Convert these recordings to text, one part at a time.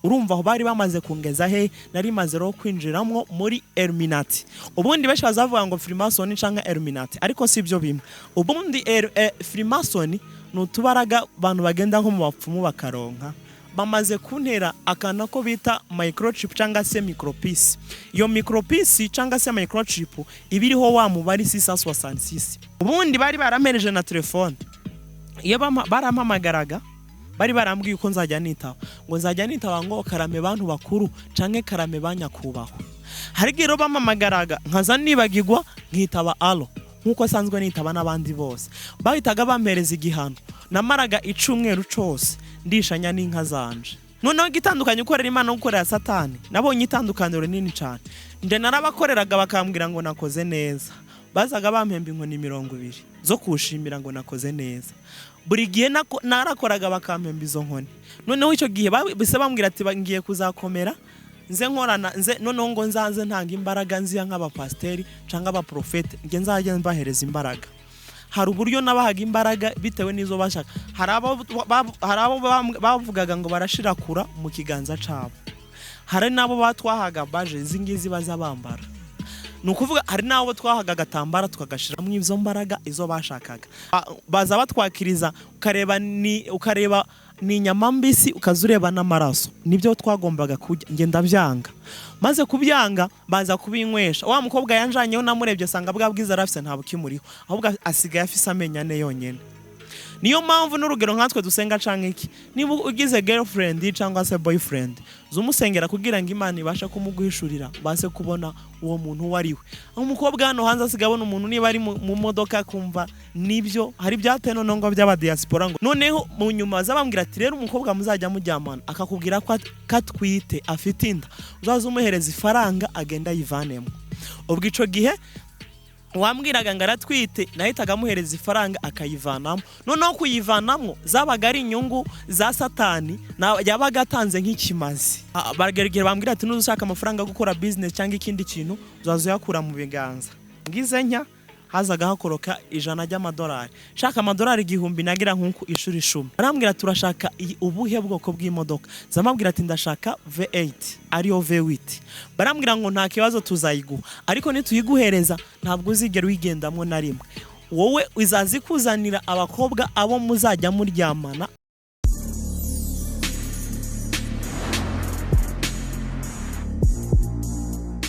urumva aho bari bamaze kungeza he nari maze ro kwinjiramo muri Illuminati. Ubundi besha bazavuga ngo Freemason canka Illuminati, ariko si byo bimwe. Ubundi Freemason nutubaraga abantu bagenda nko mu bapfumu bakaronka bamaze kuntera akana ko bita microchip cyangwa se micropiece. Iyo micropiece cyangwa se microchip ibiriho wa mubari 666. Ubundi bari baramereje na telefone. Iyo barampamagaraga bari barambwiye uko nzajya nitaba, ngo nzajya nitaba ngo karame bantu bakuru canke karame banyakubaho. Hari gero bamamagaraga nkaza nibagirwa nkitaba alo nkuko sanzwe nitaba nabandi bose. Bahitaga bampereza igihano namaraga icumweru cose ndishanya n'inka zanje. Noneho gitandukanye ukorera Imana gukorera Satani nabonye itandukaniro nini cyane. Nde narabakoreraga bakambwira ngo nakoze neza, bazaga bampemba inkoni 200 zo kushimira ngo nakoze neza. Buri gihe narakoraga bakampemba izo nkoni. Noneho icyo gihe bise bambwira ati ngiye kuzakomera nze nkorana nze noneho ngo nzaze ntanga imbaraga nziya nk'abapasteri cyangwa abaprofete nge nzajya mbahereza imbaraga. Hari uburyo nabahaga imbaraga bitewe n'izo bashaka. Hari abo bavugaga ngo barashirakura mu kiganza cabo. Hari nabo batwahaga baje zingizi bazabambara. Nukuvuga hari nabo twahaga gatambara tukagashiramo izo mbaraga izo bashakaga. Baza batwakiriza ukareba ni inyama mbisi ukazureba n'amaraso. Nibyo twagombaga kujya ngenda byanga. Maze kubyanga baza kubinywesha. Wa mukobwa yanjanyeho namurebye sanga bwa bwiza rafise nta bukimuriho. Ahubwo asigaye afise amenyane yonyene. Niyo mpamvu n'urugero nkatwe dusenga canke iki. Niba ugize girlfriend cyangwa se boyfriend, zumusengera kugira ngo Imana ibasha kumuguhishurira base kubona uwo muntu wariwe. Umukobwa hano hanze asigabona umuntu niba ari mu modoka kumva nibyo hari byateno ngo by'aba diaspora ngo noneho mu nyuma zabambwira ati rero umukobwa muzajya mujyamana akakubwira ko katwite afite inda uzaza umuhereza ifaranga agenda yivanemo. Ubwo ico gihe wambwiraga ngaratwite nahitaga muhereza ifaranga akayivanamo. Noneho kuyivanamo zabaga ari inyungu za Satani yabaga atanze nk'ikimazi. Barageragera bambwira ati nuzushaka amafaranga gukora business cyangwa ikindi kintu uzazo yakura mu biganza. Ngize nya hazaga hakoroka $100. Shaka amadolari 1000 nagira nkuko ishuri 10. Barambwira turashaka ubuhe bwoko bw'imodoka. Zamabwira ati ndashaka V8 ariyo V8. Barambwira ngo nta kibazo tuzayiguha, ariko nituyiguhereza ntabwo uzigera wigendamwe na rimwe. Wowe uzazi kuzanira abakobwa abo muzajya muryamana.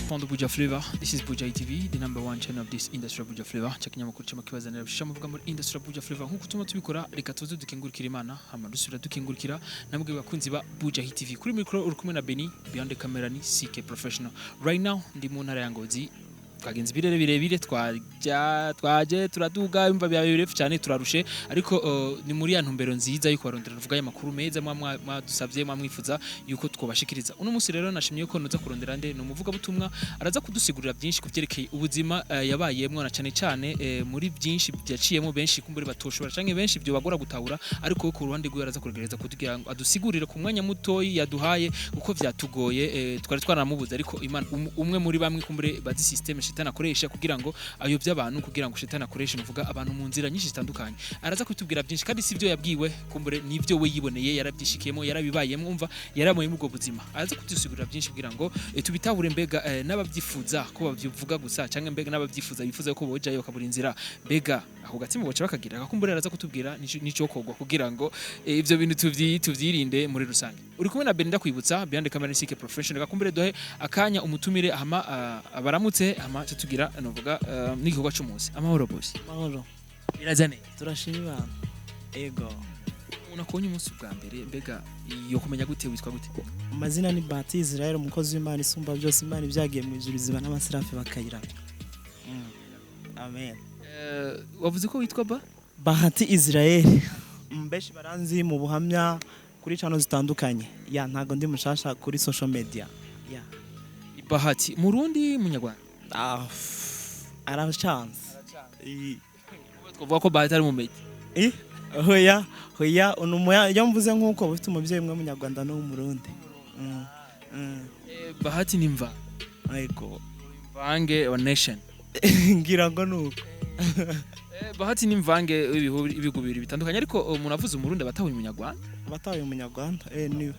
On the Buja Flavor. This is Buja TV, the #1 channel of this industry Buja Flavor. Chakinyamakuru cy'amakibazanira bishamuvuga muri industry Buja Flavor. Nkuko tuma tubikora reka tuze dukengurikira Imana, hama dusubira dukengurikira namwe bakunzi ba Buja TV. Kuri micro uri kumwe na Beni, behind the camera ni CK Professional. Right now ndi mu ntara ya Ngozi. Twagenze birebire twaje turaduga imva birefu cyane turarushe, ariko ni muri ya ntumbero nziza yuko barondera ruvuga y'amakuru meza mwadusabye mwamwifuza yuko twobashikiriza. Uno munsi rero nashimye ko noza kurondera nde no muvuga butumwa araza kudusigurira byinshi kuvyerekeye ubuzima yabayemwe na cyane muri byinshi byaciyemo benshi kumbure batoshobora canke benshi byo bagora gutahura, ariko ku ruhande rwe araza kuregereza kutugira adusigurire ku mwanya mutoyi yaduhaye uko vyatugoye twari twaramubuza, ariko Imana umwe muri bamwe kumbure bazi system Shetani akoresha kugira ngo ayobye abantu, kugira ngo Shetani akoreshe nuvuga abantu mu nzira nyinshi zitandukanye. Araza kwitubwira byinshi kandi sivyo yabwiwe kumbure nivyo we yiboneye yarabyishikiyemo yarabibayemo umva yaramoye mu buzima. Araza kudusigurira byinshi kugira ngo tubitahure mbega n'ababyifuza ko bavyuvuga gusa canke mbega n'ababyifuza bifuza ko bojayo bakabura inzira mbega aho gatsimo boca bakagira akakumbure. Araza kutubwira nico kogwa kugira ngo ivyo bintu tuvyirinde muri rusange. Uri kumwe na Beni ndakwibutsa behind the camera CK Professional. Akakumbure dohe akanya umutumire hama abaramutse hama tugira novuga n'igikorwa cy'umunsi. Amahoro boss. Mahoro. Birazane. Turashima Imana. Ego. Unakonye umunsi bwa mbere mbega yo kumenya gute witwa gute? Amazina ni Bahati Israel, umukozi w'Imana isumba byose. Imana ibyagiye mu ijuru ziba n'amasirafi bakayira. Amen. Wavuze ko witwa Bahati Israel. Mbeshi baranzi mu buhamya kuri channel zitandukanye. Ya ntago ndi mushasha kuri social media. Ya. Bahati Murundi Munyarwanda. Ara chance. Twavuga ko Bahati ari mu meti. Hoya unumuya yamvuze nkuko bafite umubyeyi mwe Munyarwanda no mu Burundi. Bahati ni mva. Ayiko. Mvange wa nation. Ngira ngo nuko. Bahati ni mvange ibihugu bibiri bitandukanye, ariko umuntu avuze umurundi abatahuye Munyarwanda. Abatahuye Munyarwanda ni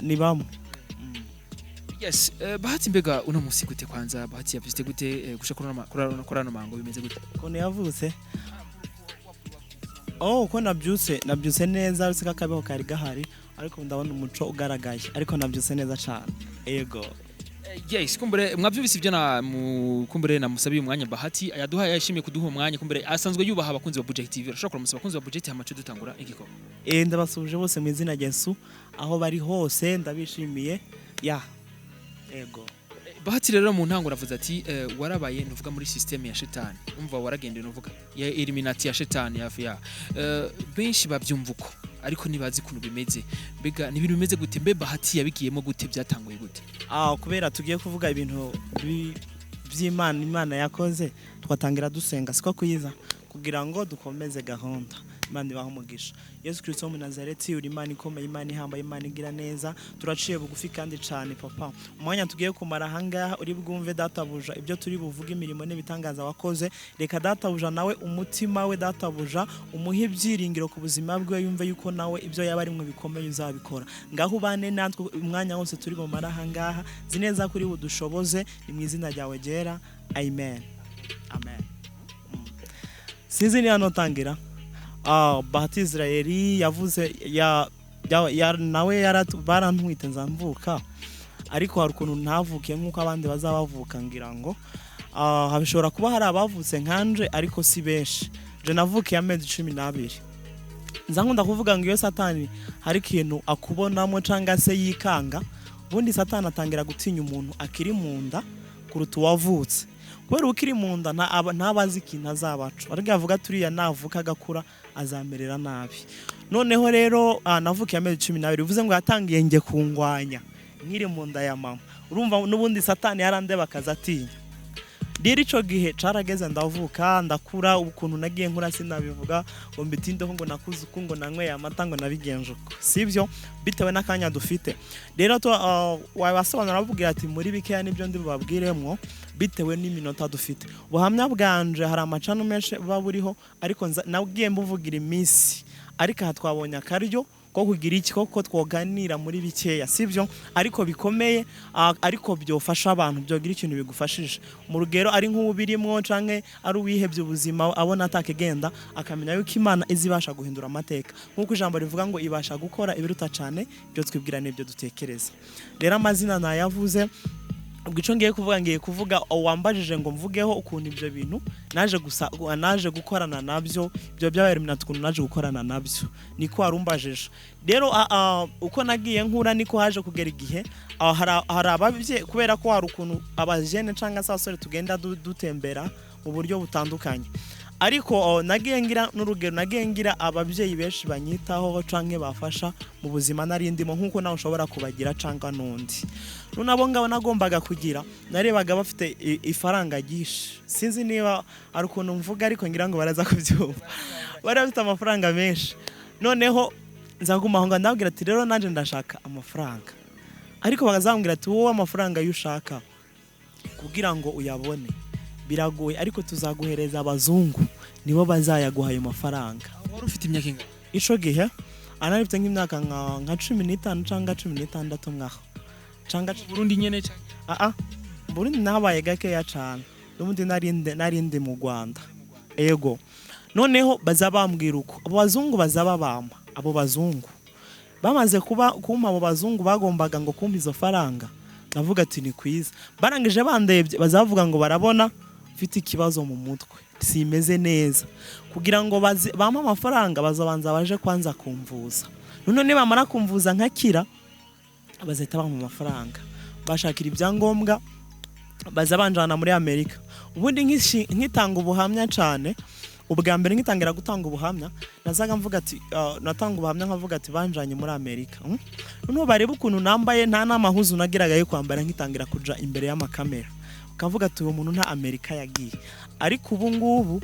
ni bamwe. Yes, Bahati Mbega uno musi gute kwanza Bahati yavyite gute gusha kurano mango bimeze gute? Kone yavutse. Oh, ko nabyutse neza rusika kabeho kari gahari ariko ndabona umuco ugaragaye ariko nabyutse neza cyane. Yego. Yes, kumbure mwavyubise ivyo na kumbure namusabiye umwanya Bahati yaduha yashimiye kuduha umwanya kumbure asanzwe yubaha abakunzi ba Budget TV. Urashobora kumusa abakunzi ba Budget hamacu dutangura igiko. Ndabasubije bose mu izina rya Yesu aho bari hose ndabishimiye. Ya. Ego. Bahati rero mu ntango ravuze ati warabaye nuvuga muri system ya Shetani. Umva waragendeye nuvuga ya eliminati ya Shetani hafi ya. Benshi bavyumvuko ariko nibazi kuntu bimeze. Mbega nibintu bimeze gute mbe Bahati yabigiyemo gute byatanguye gute? Kubera tugiye kuvuga ibintu Imana yakoze twatangira dusenga siko kuyiza kugira ngo dukomeze gahunda. Imana ibaho umugisha. Yesu Kristo mu Nazareti uri Imana ikomeye, Imana ihamba, Imana igira neza. Turaciye bugufi kandi cyane papa. Umwanya tugiye kumara hangaha uri bwumve databuja ibyo turi buvuga imirimo n'ibitangaza wakoze. Reka databuja nawe umutima we databuja umuhe ibyiringiro ku buzima bwe yumve yuko nawe ibyo yaba ari mu bikomeye uzabikora. Ngaho ubane natwe umwanya wose turi bumara hangaha. Zineza kuri budushoboze ni mu izina ryawe gera. Amen. Amen. Sinzi ni hano tangira. Bahati Israeli yavuze nawe barantwite nzamvuka ariko hari ukuntu ntavuke nk'uko abandi bazabavuka ngira ngo habishobora kuba hari abavutse nkanje ariko si benshi. Je navukiye amezi 12. Nzankunda kuvuga ngo iyo Satani hari ikintu akubonamo cyangwa se yikanga ubundi Satani atangira gutinya umuntu akiri mu nda kuruta uwavutse. Kubera ukiri mu nda ntabazi ikintu azabacu ariko yavuga turiya navuka agakura azamerera nabi. Noneho rero navukiye amezi 12 bivuze ngo yatangiye nge kungwanya nkiri mu nda ya mama. Urumva n'ubundi Satani yarandeba akazatinya. Rero ico gihe carageze ndavuka ndakura ukuntu nagiye nkura sinabivuga ngo mbitindeho ngo nakuze uko ngo nanyweye amata ngo nabigenje uko sivyo bitewe n'akanya dufite. Rero to wabasobanura bavugira ati muri bikeya nibyo ndi bubabwiremwo bitewe n'iminota dufite. Buhamya bwanje hari amacano menshi baburiho ariko nagiye mbuvugira iminsi ariko hatwabonye akaryo ko kugira iki koko twoganira muri bikeya sivyo ariko bikomeye ariko byofasha abantu byogira ikintu bigufashije mu rugero ari nk'ubirimo canke ari uwihebye ubuzima abona atakegenda akamenya yuko Imana izibasha guhindura amateka nkuko ijambo rivuga ngo ibasha gukora ibiruta cyane byo twibwira n'ibyo dutekereza. Rero amazina nayavuze ubwico ngiye kuvuga wambajije ngo mvugeho ukuntu ibyo bintu naje gukorana nabyo ibyo byabaye minatukuntu naje gukorana nabyo niko warumbajije. Rero uko nagiye nkura niko haje kugera igihe hari ababye kubera ko hari ukuntu abajene cyangwa se abasore tugenda dutembera mu buryo butandukanye ariko nagiye ngira n'urugero nagiye ngira ababyeyi benshi banyitaho canke bafasha mu buzima narindimo nkuko nawe ushobora kubagira canga nundi nabo ngabo nagombaga kugira narebaga bafite ifaranga gishi sinzi niba ari ukuntu mvuga ariko ngira ngo baraza kubyumva bari bafite amafaranga menshi noneho nzaguma aho ndabwira ati rero nanje ndashaka amafaranga ariko bagazambwira ati wowe amafaranga yushaka kugira ngo uyabone biragoye ariko tuzaguhereza abazungu nibo bazayaguha ayo mafaranga. Wari ufite imyaka inga ico gihe anarifite nk'imyaka nka 15 cyangwa 16 mwaho cyangwa Burundi nyene cyane Burundi nabaye gakeya cyane n'ubundi narinde mu Rwanda ego noneho bazabambwira uko abo bazungu bazababamba abo bazungu bamaze kumpa abo bazungu bagombaga ngo kumpa izo faranga navuga ati ni kwiza barangije bandebye bazavuga ngo barabona mfite ikibazo mu mutwe simeze neza kugira ngo bampa amafaranga bazabanza baje kwanza kumvuza none niba mara kumvuza nkakira bazahita bampa amafaranga bashakira ibyangombwa bazabanjana muri Amerika ubundi nkitanga ubuhamya cyane ubwa mbere ngitangira gutanga ubuhamya nazaga mvuga ati natanga ubuhamya nkavuga ati banjanye muri Amerika none bareba ukuntu nambaye nta namahuzu nagiraga yo kwambara ngitangira kuja imbere y'amakamera ukavuga ati uwo muntu nta Amerika yagiye ariko ubu ngubu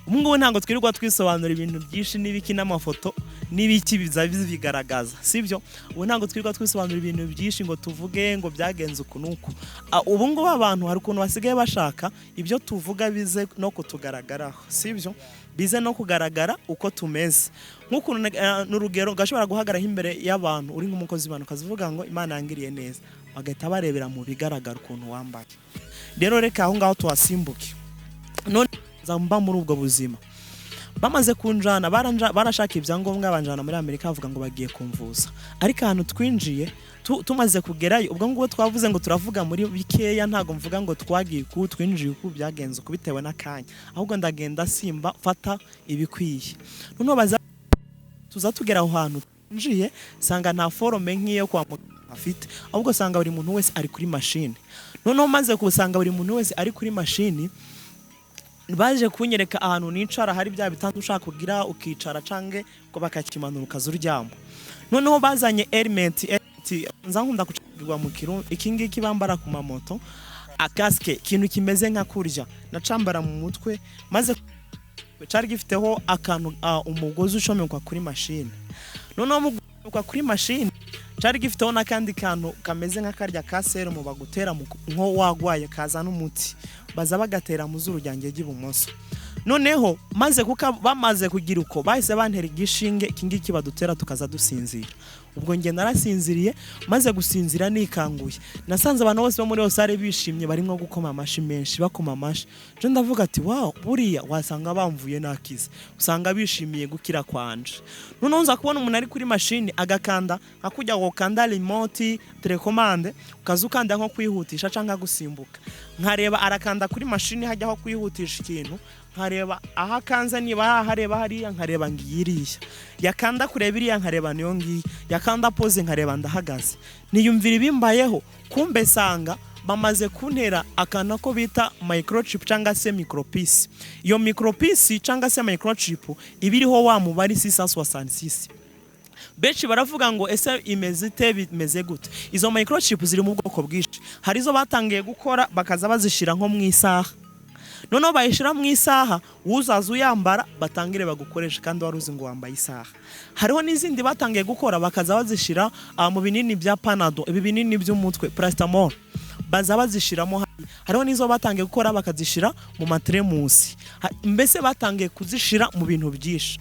Ubungubu ntabwo twirirwa twisobanura ibintu byinshi n'ibiki n'amafoto n'ibiki bigaragaza sibyo. Ubu ntabwo twirirwa twisobanura ibintu byinshi ngo tuvuge ngo byagenze uku nuko. Ubungubu abantu hari ukuntu basigaye bashaka ibyo tuvuga bize no kutugaragaraho sibyo, bize no kugaragara uko tumeze. Nk'ukuntu n'urugero gashobora guhagarara imbere y'abantu uri nk'umukozi w'Imana ukazivuga ngo Imana yangiriye neza, bagahita barebera mu bigaragara ukuntu wambaye. Rero reka aho ngaho tuhasimbuke. None zamba muri ubwo buzima bamaze kunjana barashaka ibyangombwa banjana muri Amerika bavuga ngo bagiye kumvuza, ariko ahantu twinjiye tumaze kugerayo ubwo ngubo twavuze ngo turavuga muri bikeya, ntago mvuga ngo twagiye ku twinjiye ku byagenze kubitewe n'akanya, ahubwo ndagenda simba fata ibikwiye. Noneho tuza tugera aho hantu twinjiye sanga nta forome nk'iyo kwa afite, ahubwo sanga buri muntu wese ari kuri machine. Noneho maze kusanga buri muntu wese ari kuri machine, baje kunyereka ahantu nicara hari bya bitanda ushaka kugira ukicara cange ko bakakimanura ukazuryamo. Noneho bazanye element nzankunda kucagirwa mu Kirundi, iki ngiki bambara ku mamoto, akaske kintu kimeze nka kurya nacambara mu mutwe, maze cari gifiteho akantu umugozi ushomekwa kuri machine. Noneho mugukwa kuri machine cari gifiteho nakandi kantu kameze nka karya ka serumu bagutera nko wagwaye kaza n'umuti, baza bagatera mu zuru ryanjye ry'ibumoso. Noneho bamaze kugira uko bahise bantera igishinge kingiki badutera tukaza dusinzira. Ubwo nge narasinziriye, maze gusinzira nikanguye nasanze abantu bose bo muri osare bishimye barimo gukoma amashi menshi, bakoma amashi. Je ndavuga ati wow, buriya wasanga bamvuye nakize, usanga bishimiye gukira kwanje. Noneho nza kubona umuntu ari kuri machine agakanda akujya gukanda remote telecommande, ukazukanda nko kwihutisha cyangwa gusimbuka. Nkareba arakanda kuri machine hajya aho kwihutisha ikintu, nkareba aha kanza niba hareba hariya, nkareba ngiyiriya yakanda kureba iriya, nkareba niyo ngiyi yakanda pose, nkareba ndahagaze. Niyumvira ibimbayeho, kumbe sanga bamaze kuntera akana ko bita microchip cyangwa se micropiece. Iyo micropiece cyangwa se microchip ibiriho wa mubari 666. Benshi baravuga ngo ese bimeze gute. Izo microchip ziri mu bwoko bwinshi, hari izo batangiye gukora bakaza bazishira nko mu isaha. Noneho bayishira mu isaha, uzaza uyambara batangire bagukoresha kandi waruzi ngo wambaye isaha. Hariho n'izindi batangiye gukora bakaza bazishira mu binini bya Panado, ibi binini by'umutwe paracetamol, baza bazishiramo. Hariho n'izo batangiye gukora bakazishira mu matremusi, mbese batangiye kuzishira mu bintu byinshi.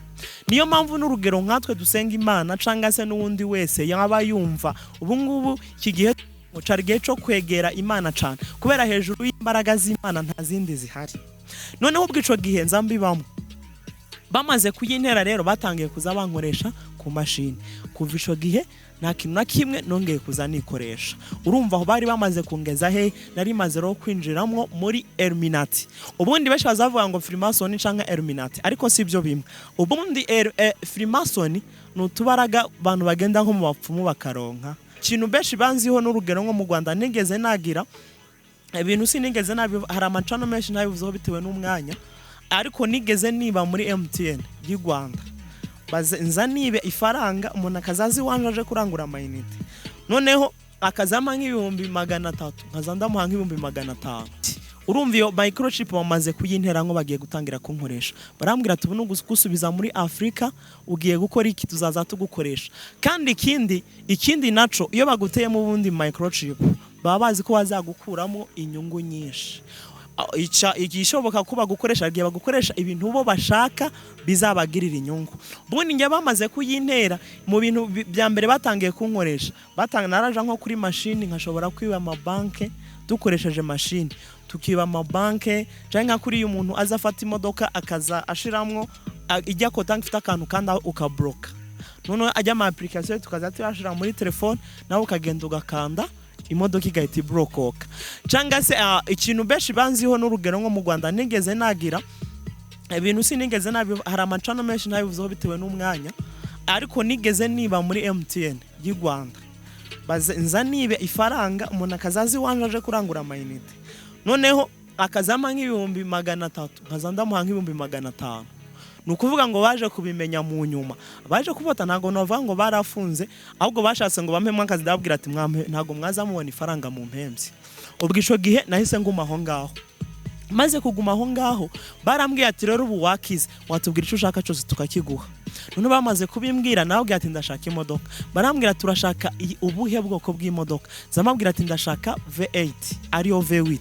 Niyo mpamvu n'urugero nkatwe dusenga Imana canga se n'uwundi wese yaba yumva ubungubu kigihe mucarigihe cyo kwegera Imana cyane, kubera hejuru y'imbaraga z'Imana nta zindi zihari. Noneho ubwico gihe nzambibamo bamaze kuyintera, rero batangiye kuza bankoresha ku machine. Kuva ico gihe nta kintu na kimwe nongeye kuza nikoresha. Urumva aho bari bamaze kungeza he, nari maze ro kwinjiramwo muri Illuminati. Ubundi benshi bazavuga ngo Freemason canka Illuminati, ariko sibyo bimwe. Ubundi Freemason n'utubaraga abantu bagenda nko mu bapfumu bakaronka. Kintu benshi banziho n'urugero nko mu Rwanda nigeze nagira ibintu sinigeze nabi, hari amacano menshi nabivuzeho bitewe n'umwanya, ariko nigeze niba muri MTN y'u Rwanda. Nza nibe ifaranga umuntu akazazi wanje kurangura amayinite, noneho akazama nk'ibihumbi 300, nkazanda muha nk'ibihumbi 500. Urumva iyo microchip bamaze kuyintera ngo bagiye gutangira kunkoresha, barambwira ati ubu gusubiza muri Afrika ugiye gukora iki, tuzaza tugukoresha. Kandi ikindi naco iyo baguteye mu bundi microchip baba bazi ko wazagukuramo inyungu nyinshi. Igishoboka ko bagukoresha agiye bagukoresha ibintu bo bashaka bizabagirira inyungu. Bundi nge bamaze kuyintera mu bintu bya mbere batangiye kunkoresha, naraje nko kuri machine nkashobora kwiba amabanke dukoresheje machine, tukiba amabanke cyangwa kuri umuntu azafata imodoka akaza ashiramwo ijya ko tank ifite akantu kanda ukabloka. None ajya ama application tukaza tuyashira muri telefone nawe ukagenda ugakanda imodoka igahita ibrokoka. Cyangwa se ikintu benshi banziho n'urugero nko mu Rwanda nigeze nagira ibintu sinigeze nabi, hari amacano menshi nabivuzeho bitewe n'umwanya, ariko nigeze niba muri MTN y'u Rwanda. Nza nibe ifaranga umuntu akazazi wanje kurangura amayinite, noneho akazama nk'ibihumbi 300, nkazanda muha nk'ibihumbi 500. Nukuvuga ngo baje kubimenya mu nyuma, baje kubota ntago nova ngo barafunze, ahubwo bashatse ngo bampemwe akazi ndabwira ati ntago mwaza mubona ifaranga mu mpemzi. Ubwisho gihe nahise nguma aho ngaho maze kuguma aho ngaho barambwiye ati rero ubu wakize watubwira icyo ushaka cyose tukakiguha. None bamaze kubimbwira nawe ati ndashaka imodoka. Barambwira turashaka ubuhe bwoko bw'imodoka. Zamabwira ati ndashaka V8 ariyo V8.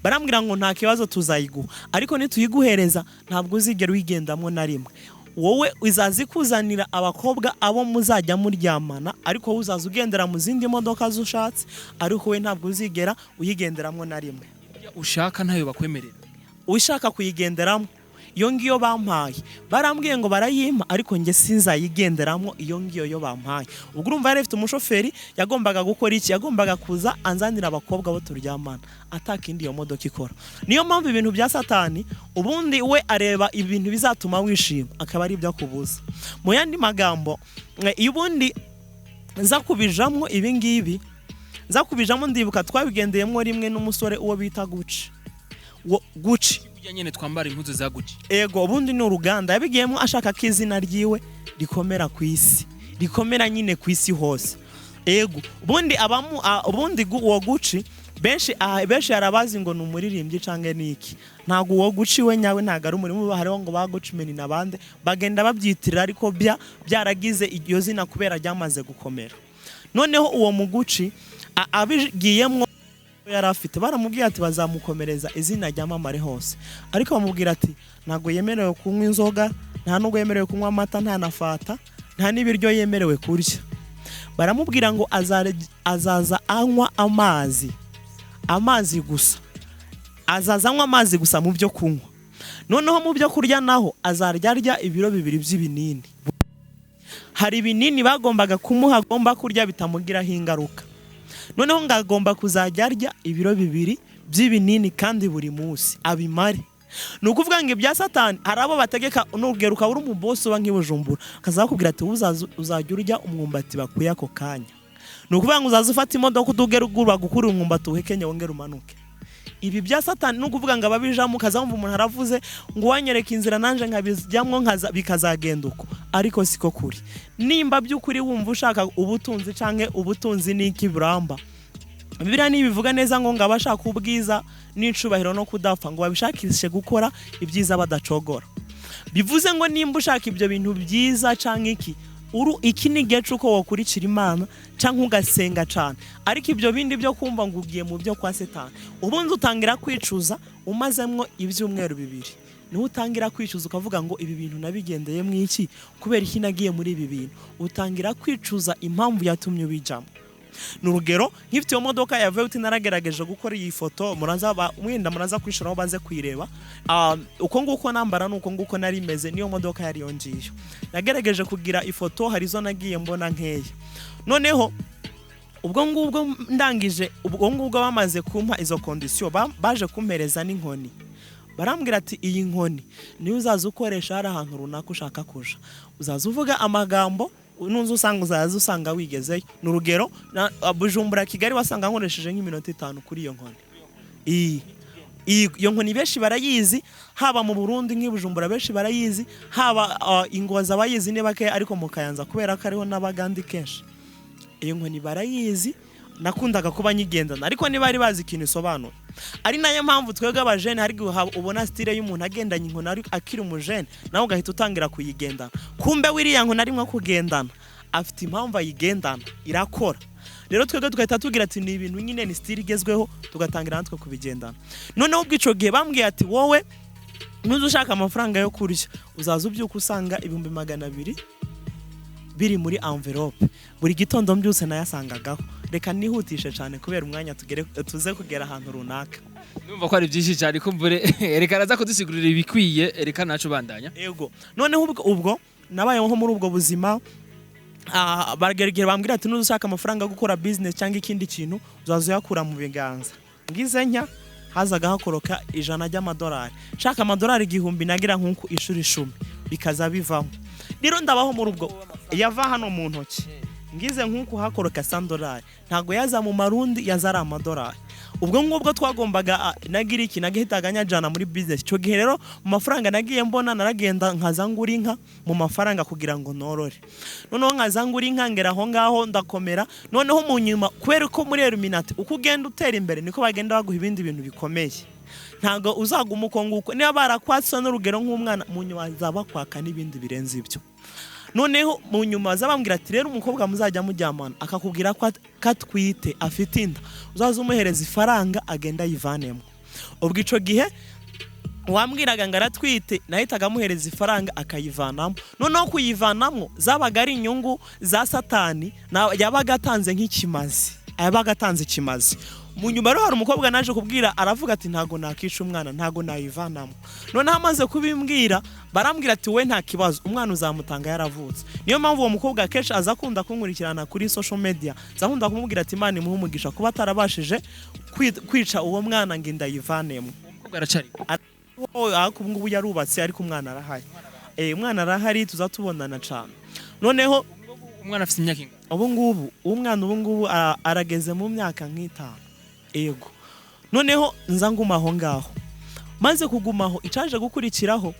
Barambwira ngo nta kibazo tuzayiguha, ariko nituyiguhereza ntabwo uzigera wigendamo na rimwe. Wowe uzazi kuzanira abakobwa abo muzajya muryamana, ariko uzaza ugendera mu zindi modoka z'ushatse, ariko we ntabwo uzigera uyigenderamo na rimwe. Ushaka ntayo bakwemerera. Ushaka kuyigenderamo iyo ngiyo bampaye, barambwiye ngo barayimpa, ariko nge sinzayigenderamo iyo ngiyo yo bampaye. Ubwo urumva yari afite umushoferi yagombaga gukora iki? Yagombaga kuza anzanira abakobwa bo turyamana, atakindi iyo modoka ikora. Niyo mpamvu ibintu bya Satani ubundi we areba ibintu bizatuma wishima, akaba ari ibyo akubuza. Mu yandi magambo, ubundi nza kubijamwo ibi ngibi, nza kubijamwo ndibuka twabigendeyemo rimwe n'umusore uwo bita Gucci nyene twambara impuzu za Gucci. Ego ubundi ni uruganda yabigiyemo ashaka ko izina ryiwe rikomera ku isi, rikomera nyine ku isi hose. Ego ubundi ubundi uwo Gucci benshi yarabazi ngo ni umuririmbyi canke niki. Ntago uwo Gucci we nyawe ntago ari umurimo, hariho ngo ba Gucci meni nabande bagenda babyitirira, ariko byaragize iryo zina kubera ryamaze gukomera. Noneho uwo mu Gucci abigiyemo yarafite, baramubwiye ati bazamukomereza izina ryamamare hose, ariko bamubwira ati ntago yemerewe kunywa inzoga, nta nubwo yemerewe kunywa amata, nta na fata, nta n'ibiryo yemerewe kurya. Baramubwira ngo azaza anywa amazi gusa, azaza anywa amazi gusa mu byo kunywa. Noneho mu byo kurya naho azarya ibiro 2 by'ibinini. Hari ibinini bagombaga kumuha agomba kurya bitamugiraho ingaruka. Noneho ngagomba kuzajya arya ibiro 2 by'ibinini kandi buri munsi abimare. Nukuvuga ngo ibya Satani hari abo bategeka nugeruka uri mu boss uba nk'ibujumbura, akazakubwira ati uzajya urya umwumbati bakuye ako kanya. Nukuvuga ngo uzaza ufata imodoka utugerugura gukura umwumbati uhekenye wongera umanuke. Ibi bya Satani nukuvuga ngo ababijamo kazamva umuntu haravuze ngo wanyereka inzira nanje nkabijyamwo bikazagenda uko, ariko siko kuri. Nimba by'ukuri wumva ushaka ubutunzi canke ubutunzi niki buramba, Bibiliya nibivuga neza ngo ngabashaka ubwiza n'icubahiro no kudapfa ngo babishakishe gukora ibyiza badacogora. Bivuze ngo nimba ushaka ibyo bintu byiza canke iki ni gihe uko wakurikira Imana canke ugasenga cyane, ariko ibyo bindi byo kumva ngo ugiye mu byo kwa Shetani, ubundi utangira kwicuza umazemwo ibyumweru 2. Niho utangira kwicuza ukavuga ngo ibi bintu nabigendeye mwiki, kubera iki nagiye muri ibi bintu. Utangira kwicuza impamvu yatumye ubijamo. Nurugero nk'ifite iyo modoka ya V8 naragerageje gukora iyi foto, muraza kwishiraho baze kwireba. Uko nguko nambara nuko nguko nari meze, niyo modoka yari yongiye. Nagerageje kugira ifoto, harizo nagiye mbona nkeya. Noneho ubwo ngubwo ndangije, ubwo ngubwo bamaze kumpa izo condition, baje kumpereza n'inkoni. Barambwira ati iyi nkoni niyo uzaza ukoresha hari ahantu runaka ushaka kuja, uzaza uvuga amagambo nunze usanga wigezeyo. Nurugero Bujumbura Kigali wasanga nkoresheje nk'iminota 5 kuri iyo nkoni. Iyo nkoni benshi barayizi, haba mu Burundi nk'ibujumbura benshi barayizi, haba ingoza bayizi ne bake, ariko mu Kayanza kubera ko ariho n'abagandi kenshi iyo nkoni barayizi. Nakundaga kuba nyigendana, ariko niba ari bazi ikintu isobanura. Ari nayo mpamvu twebwe abajene hari ubona style y'umuntu agendanye inkoni ari akiri umujene, nawe ugahita utangira kuyigendana. Kumbe wiriya nkoni ari nko kugendana, afite impamvu ayigendana irakora. Rero twebwe tugahita tugira ati ni ibintu nyine ni style igezweho, tugatangira natwe kubigendana. Noneho ubwico gihe bambwiye ati wowe nuzo ushaka amafaranga yo kurya, uzaza ubyuka usanga 200 biri muri envelope. Buri gitondo mbyuse nayasangagaho. Reka nihutishe cyane kubera umwanya tuze kugera ahantu runaka. Numva ko ari byinshi cyane kumbure, reka naza kudusigurira ibikwiye, reka nacu bandanya. Yego. Noneho ubwo nabayeho muri ubwo buzima, barageragera bambwira ati nushaka amafaranga gukora business cyangwa ikindi kintu, uzaza yakura mu biganza. Ngize nya hazaga hakoroka $100. Shaka amadolari 1000 nagira nkunku ishuri 10 bikaza bivamo. Rero ndabaho muri ubwo yava hano mu ntoki. Ngize nkunku hakoroka $100, ntago yaza mu marundi yazara amadolari. Ubwo ngubwo twagombaga nagira iki nagihitaganya jana muri business. Cyo gihe rero mu mafaranga nagiye mbona naragenda nkazangura inka mu mafaranga kugira ngo norore. Noneho nkazangura inka ngera aho ngaho ndakomera. Noneho mu nyuma kwera ko muri Illuminati uko ugenda utera imbere niko bagenda baguha ibindi bintu bikomeye. ntago uzaguma uko nguko niba barakwatsa n'urugero nk'umwana mu nyuma zabakwaka n'ibindi birenze ibyo noneho mu nyuma zabambwira ati rero umukobwa muzajya mujyamana akakubwira ko atwite afite inda uzaza umuhereza ifaranga agenda yivanemo ubwo ico gihe wambwiraga ngo aratwite nahitaga amuhereza ifaranga akayivanamo noneho kuyivanamo zabaga ari inyungu za Satani yabaga atanze nk'ikimazi yabaga atanze ikimazi mu nyuma rero hari umukobwa naje kubwira aravuga ati ntago nakica umwana ntago nayivanamo noneho amaze kubimbwira barambwira ati we nta kibazo umwana uzamutanga yaravutse niyo mpamvu uwo mukobwa kenshi aza kunda kunkurikirana kuri social media zakunda kumubwira ati Imana imuhe umugisha kuba atarabashije kwica uwo mwana ngo indayivanemo umukobwa aracari ngubu yarubatse ariko umwana arahari umwana arahari tuzatubonana cyane noneho umwana afite imyaka ingahe umwana ubu ngubu arageze mu myaka nk'itanu ego noneho nza ngumaho ngaho maze kugumaho icaje gukurikiraho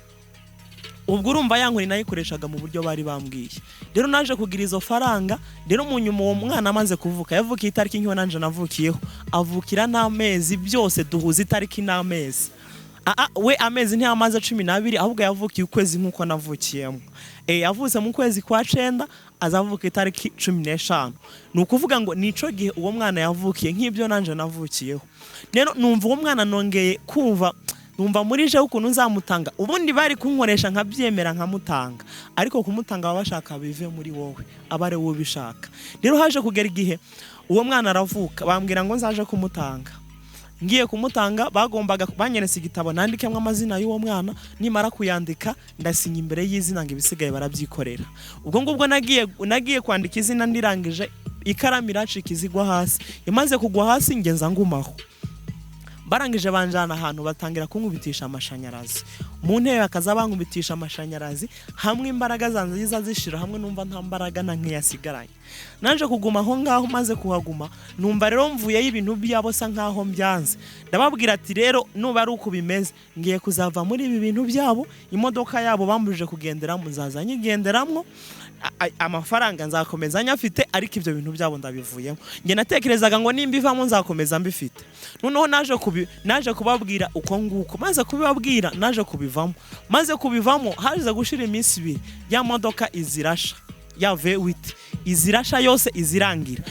ubwo urumva yankuri nayikoreshaga mu buryo bari bambwiye rero naje kugira izo faranga rero mu nyuma uwo mwana amaze kuvuka yavukiye itariki nk'iyo nanje navukiyeho avukira n'amezi byose duhuza itariki n'amezi we amezi ntiyamaze 12 ahubwo yavukiye ukwezi nk'uko navukiyemo yavutse mu kwezi kwa 9 azavuka itariki 15 nukuvuga ngo nico gihe uwo mwana yavukiye nk'ibyo nanje navukiyeho rero numva uwo mwana nongeye kumva numva muri je ukuntu nzamutanga ubundi bari kunkoresha nkabyemera nkamutanga ariko kumutanga babashaka bive muri wowe abare wo bishaka rero haje kugera igihe uwo mwana aravuka bambwira ngo nzaje kumutanga ngiye kumutanga bagombaga banyeresa igitabo nandikemwe amazina y'uwo mwana nimara kuyandika ndasinya imbere y'izina ngo ibisigaye barabyikorera ubwo ngubwo nagiye kwandika izina ndirangije ikaramu iracika izigwa hasi imaze kugwa hasi ngenza ngumaho barangije banjana ahantu batangira kunkubitisha amashanyarazi mu ntebe bakaza bankubitisha amashanyarazi hamwe imbaraga zanze zishira hamwe numva nta mbaraga na nkiyasigaranye nanje kuguma aho ngaho maze kuhaguma numva rero mvuye y'ibintu byabo sa nkaho mbyanze ndababwira ati rero nuba ari uko bimeze ngiye kuzava muri ibi bintu byabo imodoka yabo bambuje kugenderamo nzazanye igenderamo amafaranga nzakomeza nyafite ariko ibyo bintu byabo ndabivuyemo nge natekerezaga ngo nimba ivamo nzakomeza mbifite noneho naje kubabwira uko nguko maze kubibabwira naje kubivamo haje gushira iminsi 2 ya modoka izirasha ya V8 izirasha yose izirangira